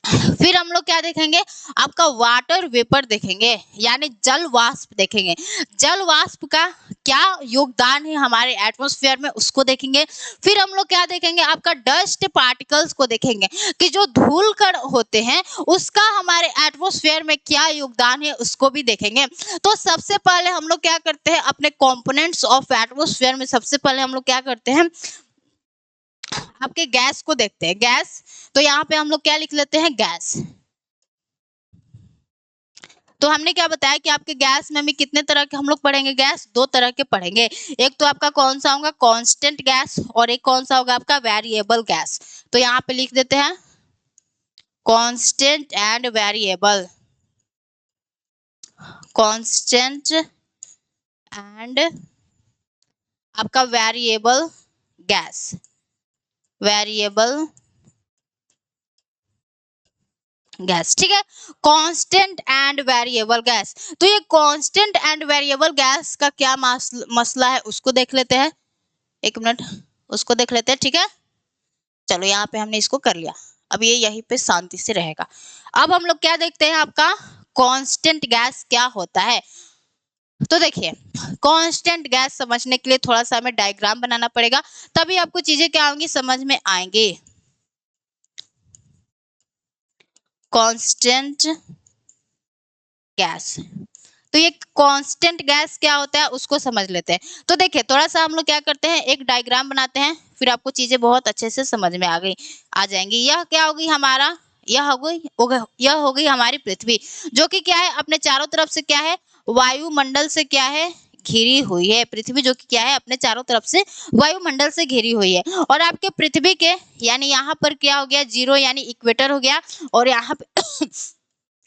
फिर हम लोग क्या देखेंगे, आपका वाटर वेपर देखेंगे, यानी जल वाष्प देखेंगे। जल वाष्प का क्या योगदान है हमारे एटमॉस्फेयर में उसको देखेंगे। फिर हम लोग क्या देखेंगे, आपका डस्ट पार्टिकल्स को देखेंगे कि जो धूल कण होते हैं उसका हमारे एटमॉस्फेयर में क्या योगदान है उसको भी देखेंगे। तो सबसे पहले हम लोग क्या करते हैं, अपने कंपोनेंट्स ऑफ एटमॉस्फेयर में सबसे पहले हम लोग क्या करते हैं, आपके गैस को देखते हैं। गैस, तो यहाँ पे हम लोग क्या लिख लेते हैं, गैस। तो हमने क्या बताया कि आपके गैस में भी कितने तरह के हम लोग पढ़ेंगे, गैस 2 तरह के पढ़ेंगे। एक तो आपका कौन सा होगा, कांस्टेंट गैस, और एक कौन सा होगा आपका वेरिएबल गैस। तो यहाँ पे लिख देते हैं constant and variable, constant and आपका वेरिएबल गैस, वेरिएबल गैस, ठीक है। कांस्टेंट एंड वेरिएबल गैस, तो ये कांस्टेंट एंड वेरिएबल गैस का क्या मसला है उसको देख लेते हैं। एक मिनट, उसको देख लेते हैं, ठीक है। चलो यहाँ पे हमने इसको कर लिया, अब ये यहीं पे शांति से रहेगा। अब हम लोग क्या देखते हैं, आपका कांस्टेंट गैस क्या होता है। तो देखिए, कांस्टेंट गैस समझने के लिए थोड़ा सा हमें डायग्राम बनाना पड़ेगा, तभी आपको चीजें क्या होंगी, समझ में आएंगी। कांस्टेंट गैस, तो ये कांस्टेंट गैस क्या होता है उसको समझ लेते हैं। तो देखिए, थोड़ा सा हम लोग क्या करते हैं, एक डायग्राम बनाते हैं, फिर आपको चीजें बहुत अच्छे से समझ में आ जाएंगी। यह क्या होगी हमारा, यह हो गई हमारी पृथ्वी, जो कि क्या है, अपने चारों तरफ से क्या है, वायुमंडल से क्या है, घिरी हुई है। पृथ्वी जो कि क्या है, अपने चारों तरफ से वायुमंडल से घिरी हुई है। और आपके पृथ्वी के यानी यहाँ पर क्या हो गया, 0 यानी इक्वेटर हो गया, और यहाँ पे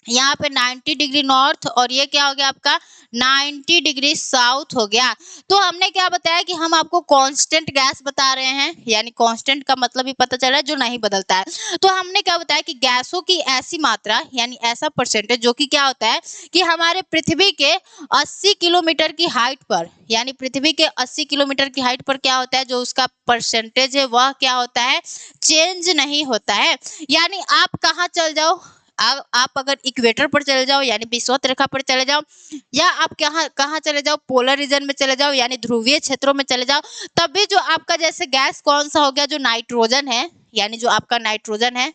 यहाँ पे 90 डिग्री नॉर्थ, और ये क्या हो गया आपका 90 डिग्री साउथ हो गया। तो हमने क्या बताया कि हम आपको कांस्टेंट गैस बता रहे हैं, यानी कांस्टेंट का मतलब ही पता चला है जो नहीं बदलता है। तो हमने क्या बताया कि गैसों की ऐसी मात्रा यानी ऐसा परसेंटेज जो कि क्या होता है कि हमारे पृथ्वी के 80 किलोमीटर की हाइट पर, यानी पृथ्वी के 80 किलोमीटर की हाइट पर क्या होता है, जो उसका परसेंटेज है वह क्या होता है, चेंज नहीं होता है। यानी आप कहाँ चल जाओ, आप अगर इक्वेटर पर चले जाओ यानी विषुवत रेखा पर चले जाओ, या आप कहाँ चले जाओ, पोलर रीजन में चले जाओ यानी ध्रुवीय क्षेत्रों में चले जाओ, तब भी जो आपका जैसे गैस कौन सा हो गया, जो नाइट्रोजन है, यानी जो आपका नाइट्रोजन है,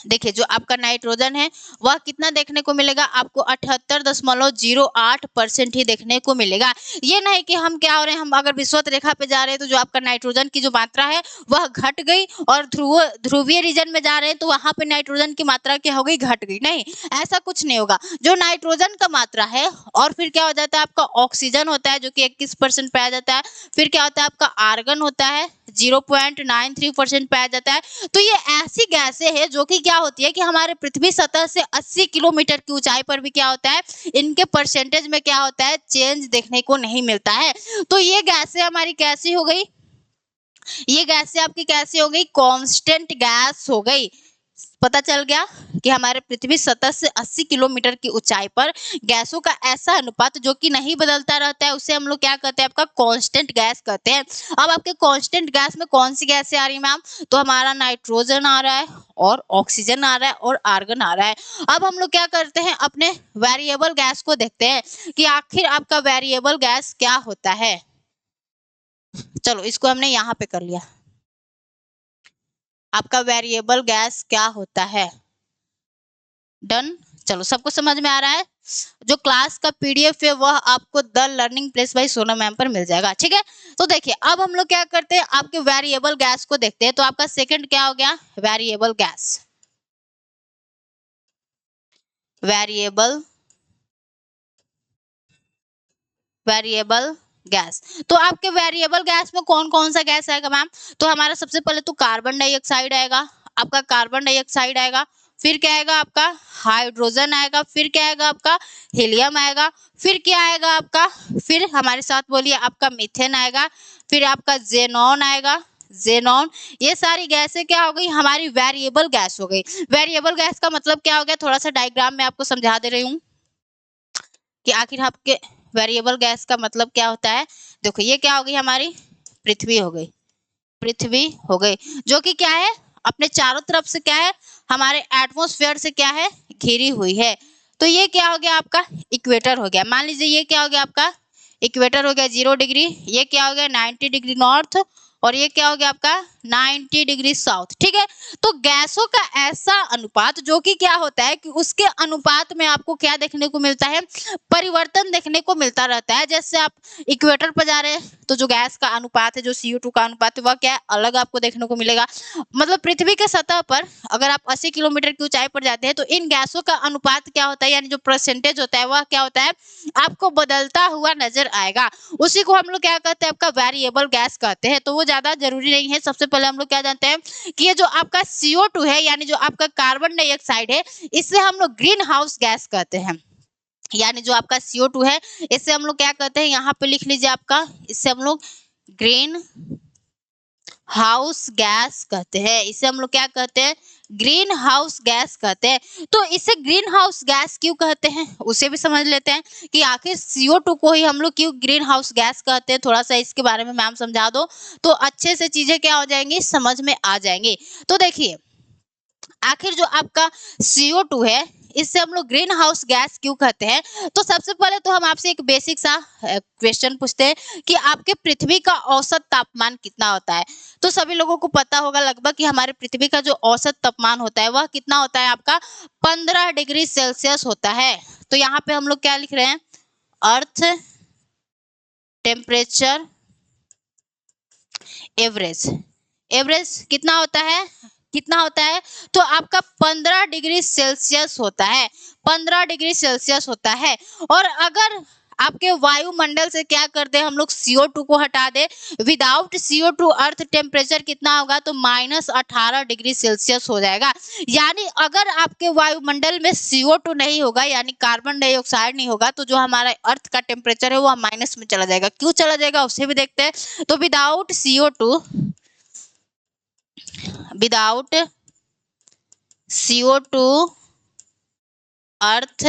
देखिए जो आपका नाइट्रोजन है वह कितना देखने को मिलेगा आपको, 78.08% ही देखने को मिलेगा। ये नहीं कि हम क्या हो रहे हैं, हम अगर विषुवत रेखा पे जा रहे हैं तो जो आपका नाइट्रोजन की जो मात्रा है वह घट गई, और ध्रुवीय रीजन में जा रहे हैं तो वहां पे नाइट्रोजन की मात्रा क्या हो गई, घट गई। नहीं, ऐसा कुछ नहीं होगा। जो नाइट्रोजन का मात्रा है, और फिर क्या हो जाता है आपका ऑक्सीजन होता है जो कि 21% पाया जाता है, फिर क्या होता है आपका आर्गन होता है 0.93% पाया जाता है। तो ये ऐसी गैसें हैं जो कि क्या होती है कि हमारे पृथ्वी सतह से 80 किलोमीटर की ऊंचाई पर भी क्या होता है, इनके परसेंटेज में क्या होता है, चेंज देखने को नहीं मिलता है। तो ये गैसें हमारी कैसी हो गई, ये गैसें आपकी कैसी हो गई, कांस्टेंट गैस हो गई। पता चल गया कि हमारे पृथ्वी सतह से 80 किलोमीटर की ऊंचाई पर गैसों का ऐसा अनुपात जो कि नहीं बदलता रहता है, उसे हम लोग क्या कहते हैं, आपका कांस्टेंट गैस कहते हैं। अब आपके कांस्टेंट गैस में कौन सी गैसें आ रही है मैम, तो हमारा नाइट्रोजन आ रहा है, और ऑक्सीजन आ रहा है, और आर्गन आ रहा है। अब हम लोग क्या करते हैं, अपने वेरिएबल गैस को देखते हैं कि आखिर आपका वेरिएबल गैस क्या होता है। चलो इसको हमने यहाँ पे कर लिया, आपका वेरिएबल गैस क्या होता है, डन। चलो सबको समझ में आ रहा है। जो क्लास का पीडीएफ है वह आपको the learning place by Sonam ma'am पर मिल जाएगा, ठीक है। तो देखिए अब हम लोग क्या करते हैं, आपके वेरिएबल गैस को देखते हैं। तो आपका सेकंड क्या हो गया, वेरिएबल गैस, वेरिएबल गैस। तो आपके वेरिएबल गैस में कौन कौन सा गैस आएगा मैम, तो हमारा सबसे पहले तो कार्बन डाइऑक्साइड आएगा, आपका कार्बन डाइऑक्साइड आएगा, फिर क्या आएगा आपका हाइड्रोजन आएगा, फिर क्या आएगा आपका हीलियम आएगा, फिर क्या आएगा आपका, फिर हमारे साथ बोलिए आपका मीथेन आएगा, फिर आपका जेनॉन आएगा, जेनॉन। ये सारी गैसें क्या हो गई, हमारी वेरिएबल गैस हो गई। वेरिएबल गैस का मतलब क्या हो गया, थोड़ा सा डायग्राम में आपको समझा दे रही हूँ कि आखिर आपके वेरिएबल गैस का मतलब क्या होता है। देखो ये क्या हो गई, हमारी पृथ्वी हो गई, पृथ्वी हो गई, जो कि क्या है, अपने चारों तरफ से क्या है, हमारे एटमॉस्फेयर से क्या है, घिरी हुई है। तो ये क्या हो गया आपका इक्वेटर हो गया। मान लीजिए ये क्या हो गया आपका इक्वेटर हो गया 0 डिग्री, ये क्या हो गया 90 डिग्री नॉर्थ, और ये क्या हो गया आपका 90 डिग्री साउथ। ठीक है, तो गैसों का ऐसा अनुपात जो कि क्या होता है कि उसके अनुपात में आपको क्या देखने को मिलता है, परिवर्तन देखने को मिलता रहता है। जैसे आप इक्वेटर पर जा रहे हैं तो जो गैस का अनुपात है, जो CO2 का अनुपात है, वह क्या है, अलग आपको देखने को मिलेगा। मतलब पृथ्वी के सतह पर अगर आप 80 किलोमीटर की ऊंचाई पर जाते हैं तो इन गैसों का अनुपात क्या होता है, यानी जो परसेंटेज होता है वह क्या होता है, आपको बदलता हुआ नजर आएगा। उसी को हम लोग क्या कहते हैं, आपका वेरिएबल गैस कहते हैं। तो वो ज्यादा जरूरी नहीं है। सबसे पहले हम लोग क्या जानते हैं कि ये जो आपका CO2 है, यानी जो आपका कार्बन डाइऑक्साइड है, इसे हम लोग ग्रीन हाउस गैस कहते हैं। यानी जो आपका CO2 है, इसे हम लोग क्या कहते हैं, यहाँ पे लिख लीजिए आपका, इससे हम लोग ग्रीन हाउस गैस कहते हैं। इसे हम लोग क्या कहते हैं, ग्रीन हाउस गैस कहते हैं। तो इसे ग्रीन हाउस गैस क्यों कहते हैं, उसे भी समझ लेते हैं कि आखिर CO2 को ही हम लोग क्यों ग्रीन हाउस गैस कहते हैं। थोड़ा सा इसके बारे में मैम समझा दो तो अच्छे से चीजें क्या हो जाएंगी, समझ में आ जाएंगी। तो देखिए, आखिर जो आपका CO2 है, इससे हम लोग ग्रीन हाउस गैस क्यों कहते हैं। तो सबसे पहले तो हम आपसे एक बेसिक सा क्वेश्चन पूछते हैं कि आपके पृथ्वी का औसत तापमान कितना होता है। तो सभी लोगों को पता होगा लगभग कि हमारे पृथ्वी का जो औसत तापमान होता है वह कितना होता है, आपका 15 डिग्री सेल्सियस होता है। तो यहाँ पे हम लोग क्या लिख रहे हैं, अर्थ टेम्परेचर एवरेज। एवरेज कितना होता है, कितना होता है, तो आपका 15 डिग्री सेल्सियस होता है, 15 डिग्री सेल्सियस होता है। और अगर आपके वायुमंडल से क्या कर दे, हम लोग CO2 को हटा दे, विदाउट CO2 अर्थ टेम्परेचर कितना होगा, तो -18 डिग्री सेल्सियस हो जाएगा। यानी अगर आपके वायुमंडल में CO2 नहीं होगा, यानी कार्बन डाइऑक्साइड नहीं होगा, तो जो हमारा अर्थ का टेम्परेचर है वो माइनस में चला जाएगा। क्यों चला जाएगा उसे भी देखते हैं। तो विदाउट CO2 अर्थ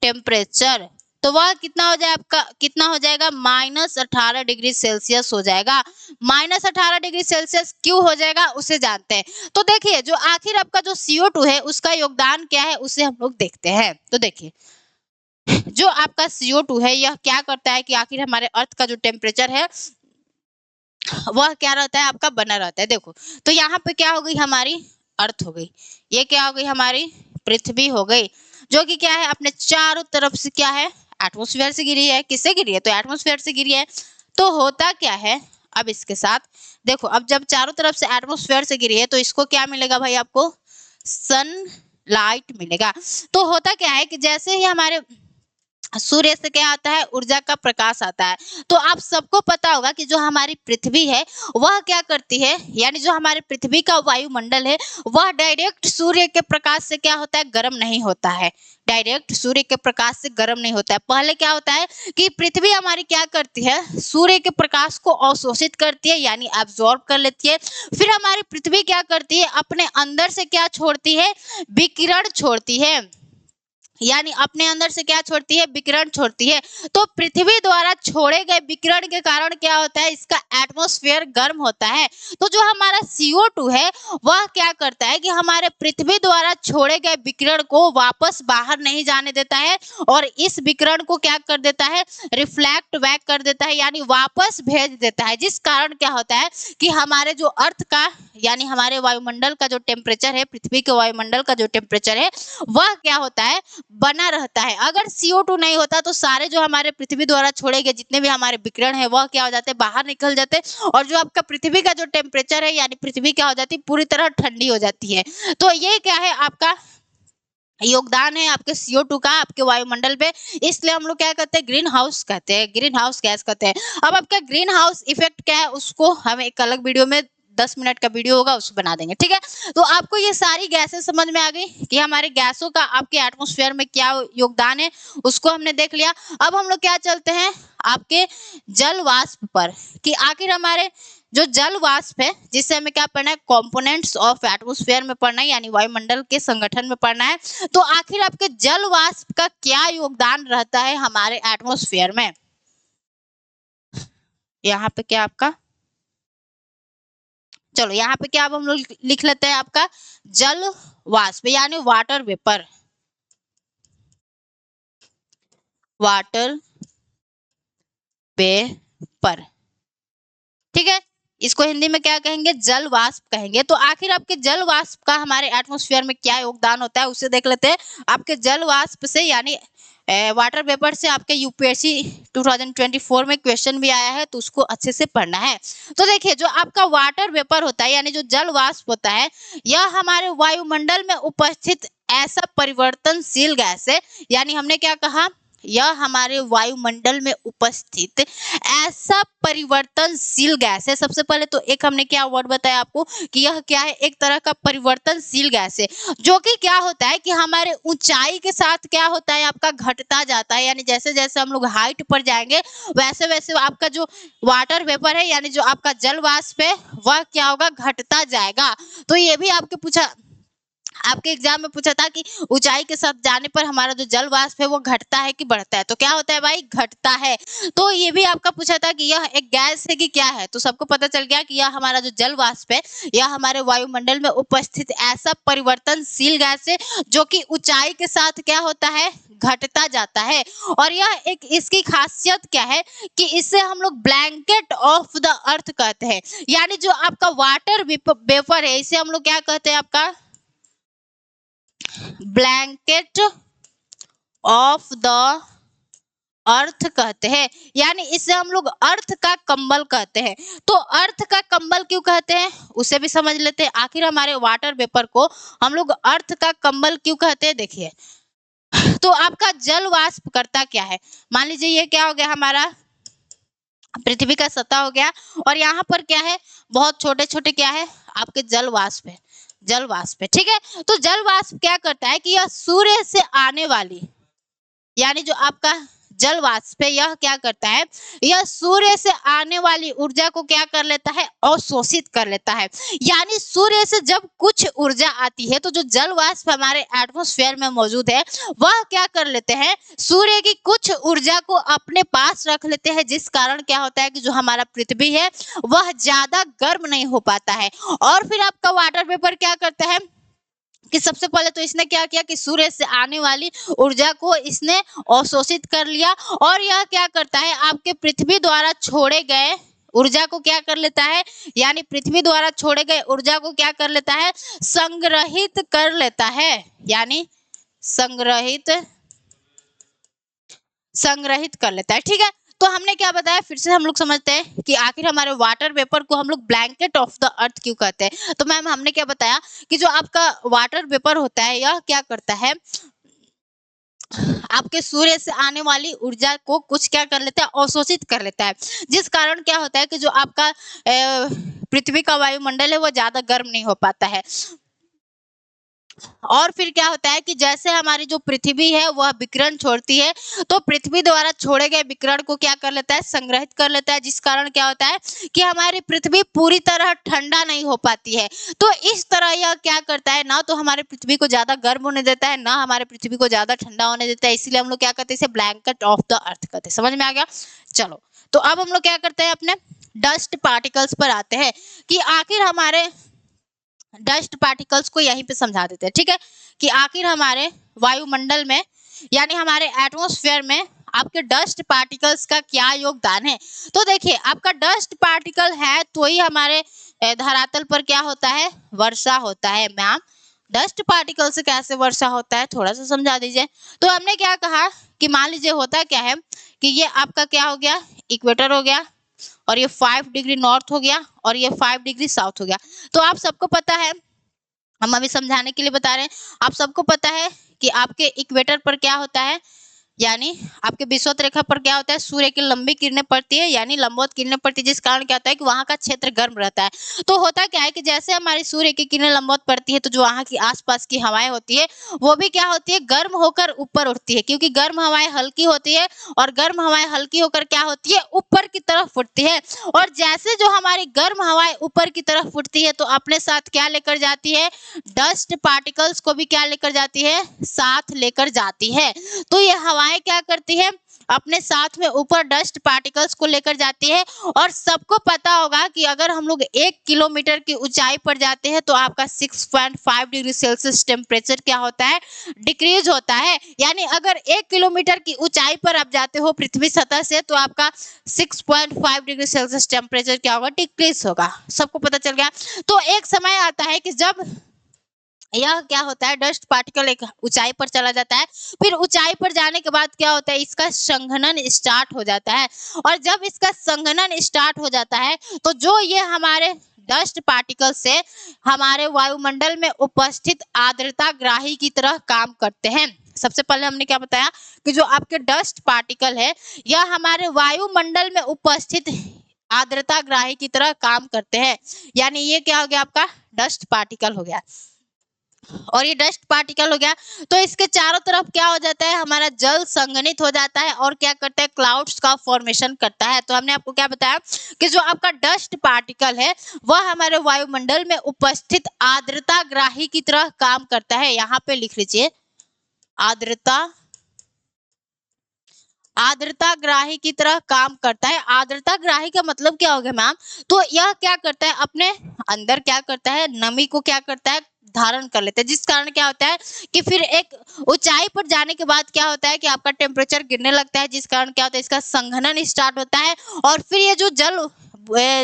टेम्परेचर, तो वह कितना हो जाए, आपका कितना हो जाएगा, -18 डिग्री सेल्सियस हो जाएगा। -18 डिग्री सेल्सियस क्यों हो जाएगा उसे जानते हैं। तो देखिए, जो आखिर आपका जो CO2 है उसका योगदान क्या है उसे हम लोग देखते हैं। तो देखिए, जो आपका CO2 है यह क्या करता है कि आखिर हमारे अर्थ का जो टेम्परेचर है वह क्या रहता है, आपका बना रहता है। देखो, तो यहाँ पे क्या हो गई, हमारी अर्थ हो गई, ये क्या हो गई, हमारी पृथ्वी हो गई, जो कि क्या है, अपने चारों तरफ से क्या है, एटमॉस्फेयर से गिरी है। किससे गिरी है, तो एटमॉस्फेयर से गिरी है। तो होता क्या है, अब इसके साथ देखो, अब जब चारों तरफ से एटमॉस्फेयर से गिरी है तो इसको क्या मिलेगा भाई, आपको सन लाइट मिलेगा। तो होता क्या है कि जैसे ही हमारे सूर्य से क्या आता है, ऊर्जा का प्रकाश आता है। तो आप सबको पता होगा कि जो हमारी पृथ्वी है वह क्या करती है, यानी जो हमारे पृथ्वी का वायुमंडल है वह डायरेक्ट सूर्य के प्रकाश से क्या होता है, गर्म नहीं होता है। डायरेक्ट सूर्य के प्रकाश से गर्म नहीं होता है। पहले क्या होता है कि पृथ्वी हमारी क्या करती है, सूर्य के प्रकाश को अवशोषित करती है, यानी एब्जॉर्ब कर लेती है। फिर हमारी पृथ्वी क्या करती है, अपने अंदर से क्या छोड़ती है, विकिरण छोड़ती है। यानी अपने अंदर से क्या छोड़ती है, विकिरण छोड़ती है। तो पृथ्वी द्वारा छोड़े गए विकिरण के कारण क्या होता है, इसका एटमॉस्फेयर गर्म होता है। तो जो हमारा CO2 है वह क्या करता है कि हमारे पृथ्वी द्वारा छोड़े गए विकिरण को वापस बाहर नहीं जाने देता है, और इस विकिरण को क्या कर देता है, रिफ्लेक्ट बैक कर देता है, यानी वापस भेज देता है। जिस कारण क्या होता है कि हमारे जो अर्थ का, यानी हमारे वायुमंडल का जो टेम्परेचर है, पृथ्वी के वायुमंडल का जो टेम्परेचर है वह क्या होता है, बना रहता है। अगर CO2 नहीं होता तो सारे जो हमारे पृथ्वी द्वारा छोड़े गए जितने भी हमारे विकिरण है वह क्या हो जाते, बाहर निकल जाते, और जो आपका पृथ्वी का जो टेम्परेचर है, यानी पृथ्वी क्या हो जाती, पूरी तरह ठंडी हो जाती है। तो ये क्या है, आपका योगदान है आपके CO2 का आपके वायुमंडल पे। इसलिए हम लोग क्या कहते हैं, ग्रीन हाउस कहते हैं, ग्रीन हाउस गैस कहते हैं। अब आपका ग्रीन हाउस इफेक्ट क्या है उसको हम एक अलग वीडियो में, 10 मिनट का वीडियो होगा उसको बना देंगे, ठीक है। तो आपको ये सारी गैसें समझ में आ गई कि हमारे गैसों का आपके एटमॉस्फेयर में क्या योगदान है, उसको हमने देख लिया। अब हम लोग क्या चलते हैं आपके जल वाष्प पर, कि आखिर हमारे जो जल वाष्प है, जिससे हमें क्या पढ़ना है, कंपोनेंट्स ऑफ एटमॉस्फेयर में पढ़ना है, यानी वायुमंडल के संगठन में पढ़ना है। तो आखिर आपके जल वाष्प का क्या योगदान रहता है हमारे एटमॉस्फेयर में। यहाँ पे क्या आपका, चलो यहाँ पे क्या अब हम लोग लिख लेते हैं, आपका जल वाष्प यानी वाटर वेपर, वाटर वेपर, ठीक है। इसको हिंदी में क्या कहेंगे, जल वाष्प कहेंगे। तो आखिर आपके जल वाष्प का हमारे एटमॉस्फेयर में क्या योगदान होता है उसे देख लेते हैं। आपके जल वाष्प से यानी वाटर वेपर से आपके यूपीएससी 2024 में क्वेश्चन भी आया है, तो उसको अच्छे से पढ़ना है। तो देखिए जो आपका वाटर वेपर होता है यानी जो जल वाष्प होता है, यह हमारे वायुमंडल में उपस्थित ऐसा परिवर्तनशील गैस है, यानी हमने क्या कहा, यह हमारे वायुमंडल में उपस्थित ऐसा परिवर्तनशील गैस है। सबसे पहले तो एक हमने क्या वर्ड बताया आपको कि यह क्या है, एक तरह का परिवर्तनशील गैस है, जो कि क्या होता है कि हमारे ऊंचाई के साथ क्या होता है, आपका घटता जाता है। यानी जैसे जैसे हम लोग हाइट पर जाएंगे वैसे वैसे आपका जो वाटर वेपर है यानी जो आपका जल वाष्प है वह क्या होगा, घटता जाएगा। तो ये भी आपके एग्जाम में पूछा था कि ऊंचाई के साथ जाने पर हमारा जो जल वाष्प है वो घटता है कि बढ़ता है, तो क्या होता है भाई, घटता है। तो ये भी आपका पूछा था कि यह एक गैस है कि क्या है, तो सबको पता चल गया कि यह हमारा जो जल वाष्प है यह हमारे वायुमंडल में उपस्थित ऐसा परिवर्तनशील गैस है जो कि ऊंचाई के साथ क्या होता है, घटता जाता है। और यह एक इसकी खासियत क्या है कि इसे हम लोग ब्लैंकेट ऑफ द अर्थ कहते हैं। यानी जो आपका वाटर वेपर है इसे हम लोग क्या कहते हैं, आपका ब्लैंकेट ऑफ द अर्थ कहते हैं। यानी इसे हम लोग अर्थ का कंबल कहते हैं। तो अर्थ का कंबल क्यों कहते हैं उसे भी समझ लेते हैं। आखिर हमारे वाटर वेपर को हम लोग अर्थ का कंबल क्यों कहते हैं, देखिए। तो आपका जल वाष्प करता क्या है, मान लीजिए ये क्या हो गया, हमारा पृथ्वी का सतह हो गया, और यहाँ पर क्या है, बहुत छोटे छोटे क्या है, आपके जल वाष्प है, जल वाष्प है, ठीक है। तो जल वाष्प क्या करता है कि यह सूर्य से आने वाली यानी जो आपका जल वाष्प है यह क्या करता है, यह सूर्य से आने वाली ऊर्जा को क्या कर लेता है, अवशोषित कर लेता है। यानी सूर्य से जब कुछ ऊर्जा आती है तो जो जल वाष्प हमारे एटमॉस्फेयर में मौजूद है वह क्या कर लेते हैं, सूर्य की कुछ ऊर्जा को अपने पास रख लेते हैं, जिस कारण क्या होता है कि जो हमारा पृथ्वी है वह ज्यादा गर्म नहीं हो पाता है। और फिर आपका वाटर वेपर क्या करता है कि सबसे पहले तो इसने क्या किया कि सूर्य से आने वाली ऊर्जा को इसने अवशोषित कर लिया, और यह क्या करता है, आपके पृथ्वी द्वारा छोड़े गए ऊर्जा को क्या कर लेता है, यानी पृथ्वी द्वारा छोड़े गए ऊर्जा को क्या कर लेता है, संग्रहित कर लेता है। यानी संग्रहित कर लेता है, ठीक है। तो हमने क्या बताया, फिर से हम लोग समझते हैं कि आखिर हमारे वाटर वेपर को हम लोग ब्लैंकेट ऑफ द अर्थ क्यों कहते हैं। तो मैम हमने क्या बताया कि जो आपका वाटर वेपर होता है यह क्या करता है, आपके सूर्य से आने वाली ऊर्जा को कुछ क्या कर लेता है, अवशोषित कर लेता है, जिस कारण क्या होता है कि जो आपका पृथ्वी का वायुमंडल है वो ज्यादा गर्म नहीं हो पाता है। और फिर क्या होता है कि जैसे हमारी जो पृथ्वी है वह विकिरण छोड़ती है, तो पृथ्वी द्वारा छोड़े गए विकिरण को क्या कर लेता है, संग्रहित कर लेता है, जिस कारण क्या होता है कि हमारी पृथ्वी पूरी तरह ठंडा नहीं हो पाती है। तो इस तरह यह क्या करता है, ना तो हमारे पृथ्वी को ज्यादा गर्म होने देता है, ना हमारे पृथ्वी को ज्यादा ठंडा होने देता है। इसीलिए हम लोग क्या कहते हैं, इसे ब्लैंकेट ऑफ द अर्थ कहते हैं। समझ में आ गया। चलो तो अब हम लोग क्या करते हैं, अपने डस्ट पार्टिकल्स पर आते हैं कि आखिर हमारे डस्ट पार्टिकल्स को यहीं पे समझा देते हैं, ठीक है, कि आखिर हमारे वायुमंडल में यानी हमारे एटमॉस्फेयर में आपके डस्ट पार्टिकल्स का क्या योगदान है। तो देखिए आपका डस्ट पार्टिकल है तो ही हमारे धरातल पर क्या होता है, वर्षा होता है। मैम डस्ट पार्टिकल से कैसे वर्षा होता है, थोड़ा सा समझा दीजिए। तो हमने क्या कहा कि मान लीजिए होता क्या है कि ये आपका क्या हो गया, इक्वेटर हो गया, और ये 5 डिग्री नॉर्थ हो गया, और ये 5 डिग्री साउथ हो गया। तो आप सबको पता है, हम अभी समझाने के लिए बता रहे हैं, आप सबको पता है कि आपके इक्वेटर पर क्या होता है, यानी आपके विषुवत रेखा पर क्या होता है, सूर्य की लंबी किरणें पड़ती है, यानी लंबवत किरणें पड़ती है, जिस कारण क्या होता है कि वहां का क्षेत्र गर्म रहता है। तो होता क्या है कि जैसे हमारी सूर्य की किरणें लंबवत पड़ती है तो जो वहां की आसपास की हवाएं होती है वो भी क्या होती है, गर्म होकर ऊपर उठती है, क्योंकि गर्म हवाएं हल्की होती है, और गर्म हवाएं हल्की होकर क्या होती है, ऊपर की तरफ उठती है। और जैसे जो हमारी गर्म हवाएं ऊपर की तरफ उठती है तो अपने साथ क्या लेकर जाती है, डस्ट पार्टिकल्स को भी क्या लेकर जाती है, साथ लेकर जाती है। तो ये हवाएं क्या करती है, अपने साथ में ऊपर डस्ट पार्टिकल्स को लेकर जाती है। और सबको पता होगा कि अगर हम लोग 1 किलोमीटर की ऊंचाई पर जाते हैं तो आपका 6.5 डिग्री सेल्सियस टेम्परेचर क्या होता है, डिक्रीज होता है। यानी अगर 1 किलोमीटर की ऊंचाई पर आप जाते हो पृथ्वी सतह से तो आपका 6.5 डिग्री सेल्सियस टेम्परेचर क्या होगा, डिक्रीज होगा। सबको पता चल गया। तो एक समय आता है कि जब यह क्या होता है, डस्ट पार्टिकल एक ऊंचाई पर चला जाता है, फिर ऊंचाई पर जाने के बाद क्या होता है, इसका संघनन स्टार्ट हो जाता है। और जब इसका संघनन स्टार्ट हो जाता है तो जो ये हमारे डस्ट पार्टिकल से हमारे वायुमंडल में उपस्थित आर्द्रता ग्राही की तरह काम करते हैं। सबसे पहले हमने क्या बताया कि जो आपके डस्ट पार्टिकल है यह हमारे वायुमंडल में उपस्थित आर्द्रता ग्राही की तरह काम करते हैं। यानी ये क्या हो गया, आपका डस्ट पार्टिकल हो गया। और ये डस्ट पार्टिकल हो गया तो इसके चारों तरफ क्या हो जाता है, हमारा जल संघनित हो जाता है और क्या करता है, क्लाउड्स का फॉर्मेशन करता है। तो हमने आपको क्या बताया कि जो आपका डस्ट पार्टिकल है वह हमारे वायुमंडल में उपस्थित आर्द्रता ग्राही की तरह काम करता है। यहाँ पे लिख लीजिए आर्द्रता ग्राही की तरह काम करता है। आर्द्रता ग्राही का मतलब क्या हो गया मैम, तो यह क्या करता है, अपने अंदर क्या करता है, नमी को क्या करता है, धारण कर लेते हैं। जिस कारण क्या होता है कि फिर एक ऊंचाई पर जाने के बाद क्या होता है कि आपका टेम्परेचर गिरने लगता है, जिस कारण क्या होता है, इसका संघनन स्टार्ट होता है। और फिर ये जो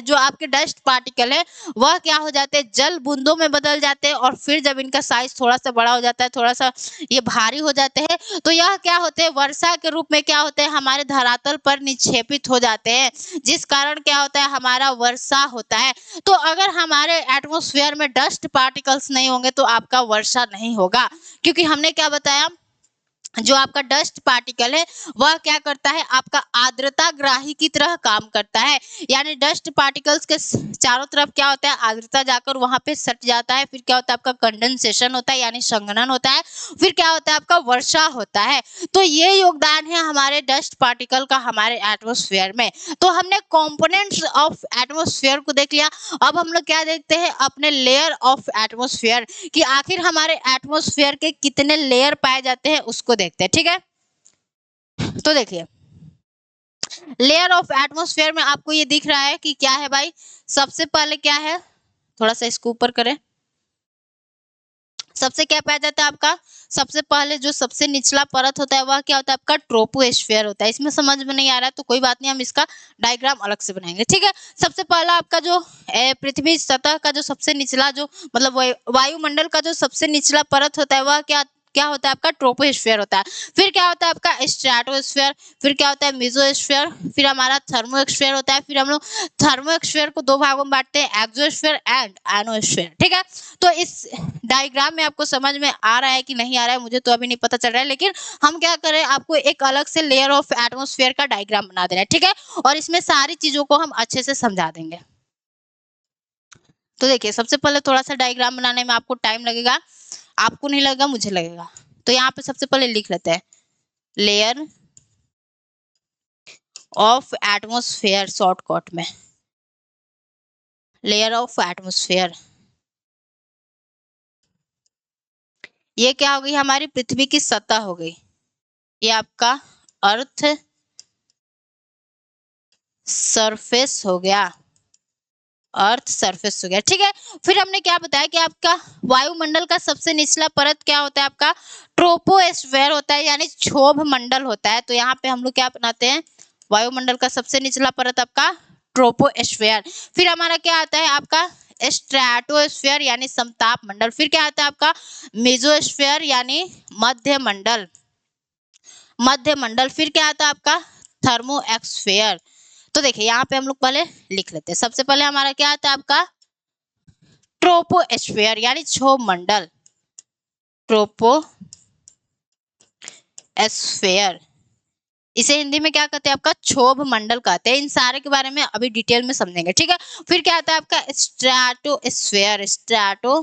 जो आपके डस्ट पार्टिकल है वह क्या हो जाते हैं, जल बूंदों में बदल जाते हैं। और फिर जब इनका साइज थोड़ा सा बड़ा हो जाता है, थोड़ा सा ये भारी हो जाते हैं, तो यह क्या होते हैं, वर्षा के रूप में क्या होते हैं, हमारे धरातल पर निक्षेपित हो जाते हैं, जिस कारण क्या होता है, हमारा वर्षा होता है। तो अगर हमारे एटमॉस्फेयर में डस्ट पार्टिकल्स नहीं होंगे तो आपका वर्षा नहीं होगा, क्योंकि हमने क्या बताया, जो आपका डस्ट पार्टिकल है वह क्या करता है, आपका आर्द्रता ग्राही की तरह काम करता है। यानी डस्ट पार्टिकल्स के चारों तरफ क्या होता है, आर्द्रता जाकर वहां पे सट जाता है। फिर क्या होता है, आपका कंडेंसेशन होता है यानी संघनन होता है। फिर क्या होता है, आपका वर्षा होता है। तो ये योगदान है हमारे डस्ट पार्टिकल का हमारे एटमॉस्फेयर में। तो हमने कंपोनेंट्स ऑफ एटमॉस्फेयर को देख लिया। अब हम लोग क्या देखते हैं, अपने लेयर ऑफ एटमॉस्फेयर, कि आखिर हमारे एटमॉस्फेयर के कितने लेयर पाए जाते हैं उसको देखते हैं। ठीक है, तो देखिए लेयर ऑफ एटमॉस्फेयर में आपको ये दिख रहा है कि क्या है भाई, सबसे पहले क्या है, थोड़ा सा इसको ऊपर करें। सबसे क्या पाया जाता है आपका, सबसे पहले जो सबसे निचला परत होता है वह क्या होता है, आपका ट्रोपोस्फेयर होता है। इसमें समझ में नहीं आ रहा है तो कोई बात नहीं, हम इसका डायग्राम अलग से बनाएंगे। ठीक है, सबसे पहला आपका जो पृथ्वी सतह का जो सबसे निचला जो मतलब वायुमंडल का जो सबसे निचला परत होता है वह क्या होता है, आपका ट्रोपोस्फेयर होता है। फिर क्या होता है आपका स्ट्रेटोस्फेयर, फिर क्या होता है मेसोस्फेयर, फिर हमारा थर्मोस्फेयर होता है। फिर हम लोग थर्मोस्फेयर को दो भागों में बांटते हैं, एक्सोस्फेयर एंड एनोस्फेयर। ठीक है, तो इस डायग्राम में आपको समझ में आ रहा है कि नहीं आ रहा है मुझे तो अभी नहीं पता चल रहा है, लेकिन हम क्या करें, आपको एक अलग से लेयर ऑफ एटमॉस्फेयर का डायग्राम बना दे रहे हैं। ठीक है, और इसमें सारी चीजों को हम अच्छे से समझा देंगे। तो देखिए सबसे पहले थोड़ा सा डायग्राम बनाने में आपको टाइम लगेगा, आपको नहीं लगेगा, मुझे लगेगा। तो यहाँ पे सबसे पहले लिख लेते हैं लेयर ऑफ एटमॉस्फेयर, शॉर्टकट में लेयर ऑफ एटमॉस्फेयर। ये क्या हो गई, हमारी पृथ्वी की सतह हो गई, ये आपका अर्थ सरफेस हो गया, अर्थ सरफेस हो गया। ठीक है, फिर हमने क्या बताया कि आपका वायुमंडल का सबसे निचला परत क्या होता है, आपका ट्रोपोस्फेयर होता है यानी क्षोभ मंडल होता है। तो यहाँ पे हम लोग क्या बनाते हैं, वायुमंडल का सबसे निचला परत आपका ट्रोपोस्फेयर। फिर हमारा क्या आता है, आपका स्ट्रेटोस्फेयर यानी समताप मंडल। फिर क्या आता है आपका मेसोस्फेयर यानी मध्य मंडल, मध्य मंडल। फिर क्या आता है आपका थर्मोस्फेयर। तो देखिए यहाँ पे हम लोग पहले लिख लेते हैं। सबसे पहले हमारा क्या आता है, आपका ट्रोपोस्फेयर यानी क्षोभ मंडल, ट्रोपोस्फेयर, इसे हिंदी में क्या कहते हैं, आपका क्षोभ मंडल कहते हैं। इन सारे के बारे में अभी डिटेल में समझेंगे। ठीक है, फिर क्या आता है आपका स्ट्रेटोस्फेयर, स्ट्रेटोस्फेयर।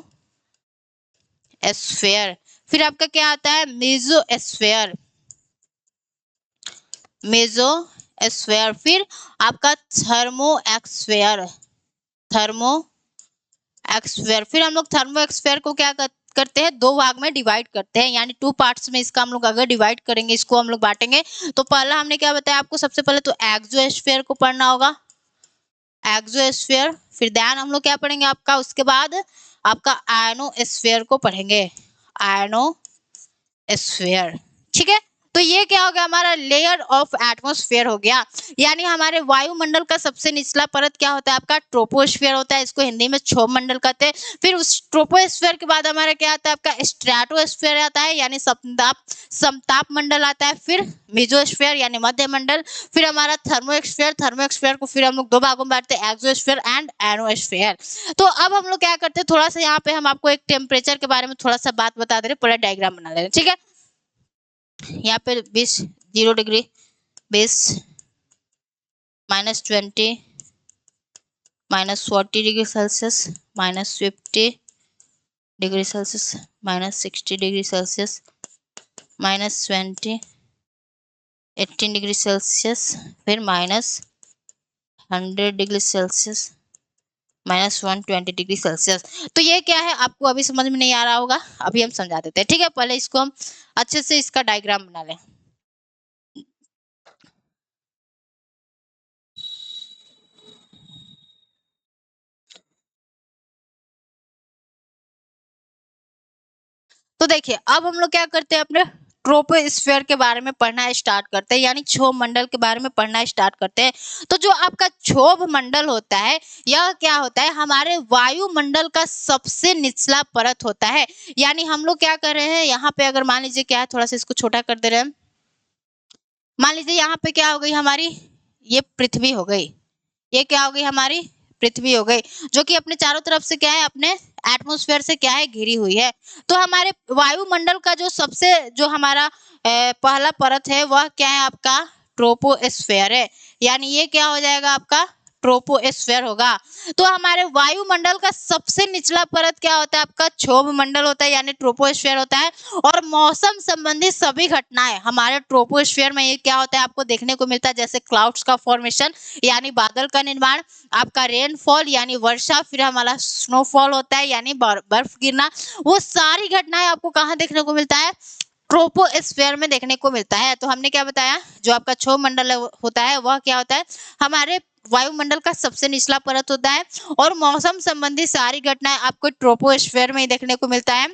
फिर आपका क्या आता है मेसोस्फेयर, मेसोस्फेयर। फिर आपका थर्मोस्फेयर, थर्मोस्फेयर। फिर हम लोग थर्मोस्फेयर को क्या करते हैं, दो भाग में डिवाइड करते हैं, यानी 2 पार्ट्स में इसका हम लोग अगर डिवाइड करेंगे, इसको हम लोग बांटेंगे। तो पहला हमने क्या बताया आपको, सबसे पहले तो एक्सोस्फीयर को पढ़ना होगा, एक्सोस्फीयर। फिर देन हम लोग क्या पढ़ेंगे आपका, उसके बाद आपका आयनोस्फीयर को पढ़ेंगे, आयनोस्फीयर। ठीक है, तो ये क्या हो गया, हमारा लेयर ऑफ एटमॉस्फेयर हो गया। यानी हमारे वायुमंडल का सबसे निचला परत क्या होता है आपका, ट्रोपोस्फीयर होता है, इसको हिंदी में क्षोभ मंडल कहते हैं। फिर उस ट्रोपोस्फीयर के बाद हमारा क्या आता है आपका, स्ट्रेटोस्फीयर आता है, यानी समताप मंडल आता है। फिर मेसोस्फीयर यानी मध्य मंडल। फिर हमारा थर्मोस्फीयर, थर्मोस्फीयर को फिर हम लोग दो भागों में बांटते हैं, एक्सोस्फीयर एंड एनोस्फीयर। तो अब हम लोग क्या करते हैं, थोड़ा सा यहाँ पे हम आपको एक टेम्परेचर के बारे में थोड़ा सा बात बता दे रहे, पूरा डायग्राम बना ले रहे, ठीक है। यहाँ पे 20 0 degree, 20 -20 -40 degree Celsius, -50 degree Celsius, -60 degree Celsius, -20 18 degree Celsius, फिर -100 डिग्री सेल्सियस, -120 डिग्री सेल्सियस। तो ये क्या है आपको अभी समझ में नहीं आ रहा होगा, अभी हम समझा देते हैं, ठीक है। पहले इसको हम अच्छे से इसका डायग्राम बना लें। तो देखिए अब हम लोग क्या करते हैं, अपने ट्रोपोस्फीयर के बारे में पढ़ना स्टार्ट करते हैं, यानी क्षोभ मंडल के बारे में पढ़ना स्टार्ट करते हैं। तो जो आपका क्षोभ मंडल होता है, यह क्या होता है, हमारे वायुमंडल का सबसे निचला परत होता है। यानी हम लोग क्या कर रहे हैं, यहाँ पे अगर मान लीजिए क्या है, थोड़ा सा इसको छोटा कर दे रहे हैं, मान लीजिए यहाँ पे क्या हो गई हमारी, ये पृथ्वी हो गई, ये क्या हो गई हमारी पृथ्वी हो गई, जो कि अपने चारों तरफ से क्या है, अपने एटमॉस्फेयर से क्या है, घिरी हुई है। तो हमारे वायुमंडल का जो सबसे जो हमारा पहला परत है वह क्या है आपका, ट्रोपोस्फीयर है। यानी ये क्या हो जाएगा आपका, ट्रोपोस्फीयर होगा। तो हमारे वायुमंडल का सबसे निचला परत क्या होता है आपका, क्षोभ मंडल होता है, यानी ट्रोपोस्फीयर होता है। और मौसम संबंधी सभी घटनाएं हमारे ट्रोपोस्फीयर में ये क्या होता है आपको देखने को मिलता है, जैसे क्लाउड्स का फॉर्मेशन यानी बादल का निर्माण, आपका रेनफॉल यानी वर्षा, फिर हमारा स्नोफॉल होता है यानी बर्फ गिरना। वो सारी घटनाएं आपको कहाँ देखने को मिलता है, ट्रोपोस्फीयर में देखने को मिलता है। तो हमने क्या बताया, जो आपका क्षोभ मंडल होता है वह क्या होता है, हमारे वायुमंडल का सबसे निचला परत होता है। और मौसम संबंधी सारी घटनाएं आपको ट्रोपोस्फीयर में ही देखने को मिलता है।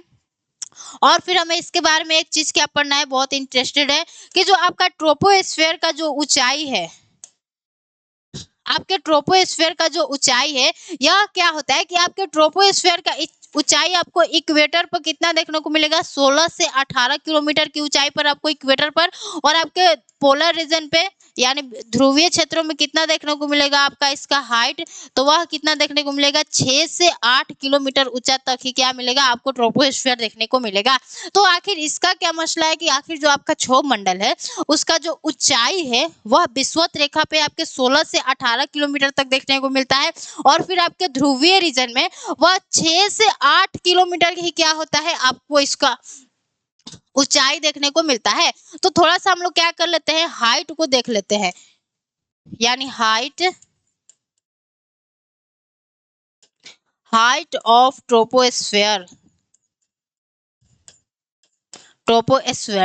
और फिर हमें इसके बारे में एक चीज क्या पढ़ना है, बहुत इंटरेस्टेड है, कि जो आपका ट्रोपोस्फीयर का जो ऊंचाई है, आपके ट्रोपोस्फीयर का जो ऊंचाई है, यह क्या होता है कि आपके ट्रोपोस्फीयर का ऊंचाई आपको इक्वेटर पर कितना देखने को मिलेगा, 16 से 18 किलोमीटर की ऊंचाई पर आपको इक्वेटर पर, और आपके पोलर रीजन पे यानी ध्रुवीय क्षेत्रों में कितना देखने को मिलेगा आपका इसका हाइट, तो वह कितना देखने को मिलेगा, 6 से 8 किलोमीटर ऊंचा तक ही क्या मिलेगा आपको, ट्रोपोस्फीयर देखने को मिलेगा। तो आखिर इसका क्या मसला है कि आखिर जो आपका क्षोभ मंडल है उसका जो ऊंचाई है वह विषुवत रेखा पे आपके 16 से 18 किलोमीटर तक देखने को मिलता है, और फिर आपके ध्रुवीय रीजन में वह 6 से 8 किलोमीटर ही क्या होता है आपको इसका ऊंचाई देखने को मिलता है। तो थोड़ा सा हम लोग क्या कर लेते हैं, हाइट को देख लेते हैं, यानी हाइट ऑफ ट्रोपोस्फीयर,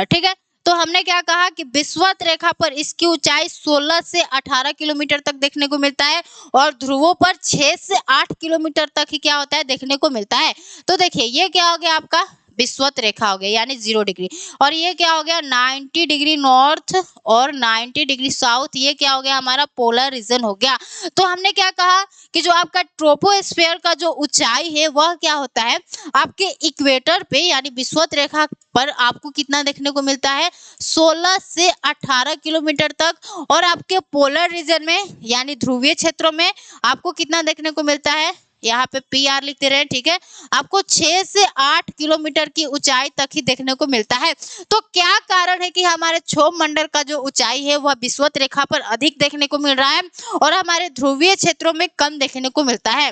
ठीक है। तो हमने क्या कहा कि विषुवत रेखा पर इसकी ऊंचाई 16 से 18 किलोमीटर तक देखने को मिलता है, और ध्रुवों पर 6 से 8 किलोमीटर तक ही क्या होता है देखने को मिलता है। तो देखिए ये क्या हो गया आपका विषुवत रेखा हो गया यानी 0 डिग्री, और ये क्या हो गया 90 डिग्री नॉर्थ और 90 डिग्री साउथ, ये क्या हो गया हमारा पोलर रीजन हो गया। तो हमने क्या कहा कि जो आपका ट्रोपोस्फीयर का जो ऊंचाई है वह क्या होता है आपके इक्वेटर पे यानी विषुवत रेखा पर आपको कितना देखने को मिलता है, 16 से 18 किलोमीटर तक, और आपके पोलर रीजन में यानी ध्रुवीय क्षेत्रों में आपको कितना देखने को मिलता है, यहाँ पे PR लिखते रहे, ठीक है, आपको 6 से 8 किलोमीटर की ऊंचाई तक ही देखने को मिलता है। तो क्या कारण है कि हमारे क्षोभ मंडल का जो ऊंचाई है वह विषुवत रेखा पर अधिक देखने को मिल रहा है और हमारे ध्रुवीय क्षेत्रों में कम देखने को मिलता है।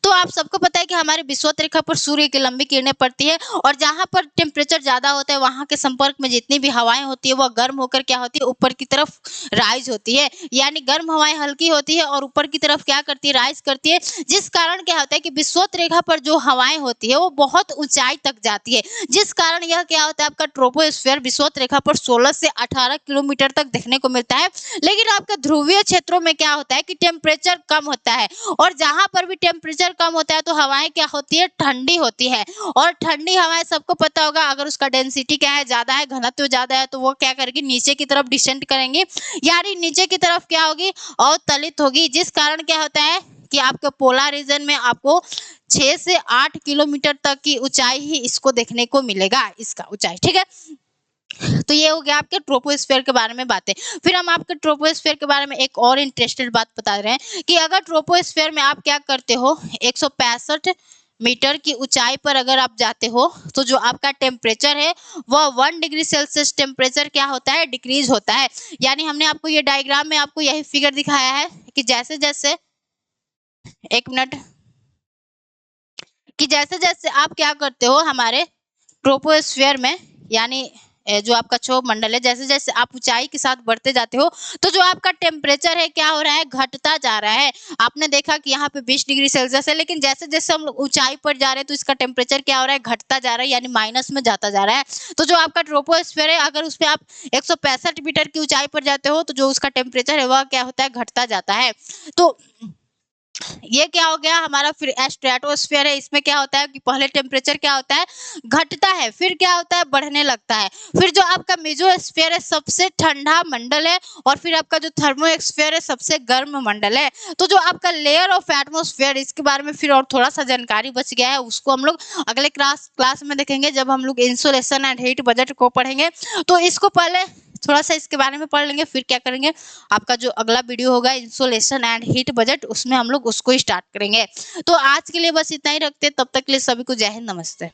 तो आप सबको पता है कि हमारे विषुवत रेखा पर सूर्य की लंबी किरणें पड़ती है और जहां पर टेम्परेचर ज्यादा होता है वहां के संपर्क में जितनी भी हवाएं होती है वह गर्म होकर क्या होती है, ऊपर की तरफ राइज होती है। यानी गर्म हवाएं हल्की होती है और ऊपर की तरफ क्या करती है, राइज करती है। जिस कारण क्या होता है कि विषुवत रेखा पर जो हवाएं होती है वो बहुत ऊंचाई तक जाती है, जिस कारण यह क्या होता है, आपका ट्रोपोस्फेयर विषुवत रेखा पर 16 से 18 किलोमीटर तक देखने को मिलता है। लेकिन आपके ध्रुवीय क्षेत्रों में क्या होता है कि टेम्परेचर कम होता है और जहां पर भी टेम्परेचर कम होता है तो हवाएं क्या होती है, ठंडी होती है। और ठंडी हवाएं सबको पता होगा, अगर उसका डेंसिटी क्या है, ज्यादा है, घनत्व ज्यादा है, तो वो क्या करेगी, नीचे की तरफ डिसेंड करेंगे, यानी नीचे की तरफ क्या होगी, अवतलित होगी। जिस कारण क्या होता है कि आपके पोलर रीजन में आपको 6 से 8 किलोमीटर तक की ऊंचाई ही इसको देखने को मिलेगा, इसका ऊंचाई। ठीक है, तो ये हो गया आपके ट्रोपोस्फेयर के बारे में बातें। फिर हम आपके ट्रोपोस्फेयर के बारे में एक और इंटरेस्टेड बात बता रहे हैं कि अगर ट्रोपोस्फेयर में आप क्या करते हो, 165 मीटर की ऊंचाई पर अगर आप जाते हो तो जो आपका टेम्परेचर है वह 1 डिग्री सेल्सियस टेम्परेचर क्या होता है, डिक्रीज होता है। यानी हमने आपको ये डायग्राम में आपको यही फिगर दिखाया है कि जैसे जैसे, एक मिनट, कि जैसे जैसे आप क्या करते हो हमारे ट्रोपोस्फेयर में, यानी जो आपका क्षोभ मंडल है, जैसे जैसे आप ऊंचाई के साथ बढ़ते जाते हो तो जो आपका टेम्परेचर है क्या हो रहा है, घटता जा रहा है। आपने देखा कि यहाँ पे 20 डिग्री सेल्सियस है, लेकिन जैसे जैसे हम लोग ऊंचाई पर जा रहे हैं तो इसका टेम्परेचर क्या हो रहा है, घटता जा रहा है, यानी माइनस में जाता जा रहा है। तो जो आपका ट्रोपोस्फेयर है, अगर उस पर आप 165 मीटर की ऊंचाई पर जाते हो तो जो उसका टेम्परेचर है वह क्या होता है, घटता जाता है। तो ये क्या हो गया हमारा, फिर स्ट्रेटोस्फेयर है, इसमें क्या होता है कि पहले टेम्परेचर क्या होता है, घटता है, फिर क्या होता है, बढ़ने लगता है। फिर जो आपका मेसोस्फेयर है सबसे ठंडा मंडल है और फिर आपका जो थर्मोस्फेयर है सबसे गर्म मंडल है। तो जो आपका लेयर ऑफ एटमोस्फेयर, इसके बारे में फिर और थोड़ा सा जानकारी बच गया है, उसको हम लोग अगले क्लास में देखेंगे जब हम लोग इंसोलेशन एंड हीट बजट को पढ़ेंगे। तो इसको पहले थोड़ा सा इसके बारे में पढ़ लेंगे, फिर क्या करेंगे, आपका जो अगला वीडियो होगा इंसोलेशन एंड हीट बजट, उसमें हम लोग उसको स्टार्ट करेंगे। तो आज के लिए बस इतना ही रखते हैं, तब तक के लिए सभी को जय हिंद, नमस्ते।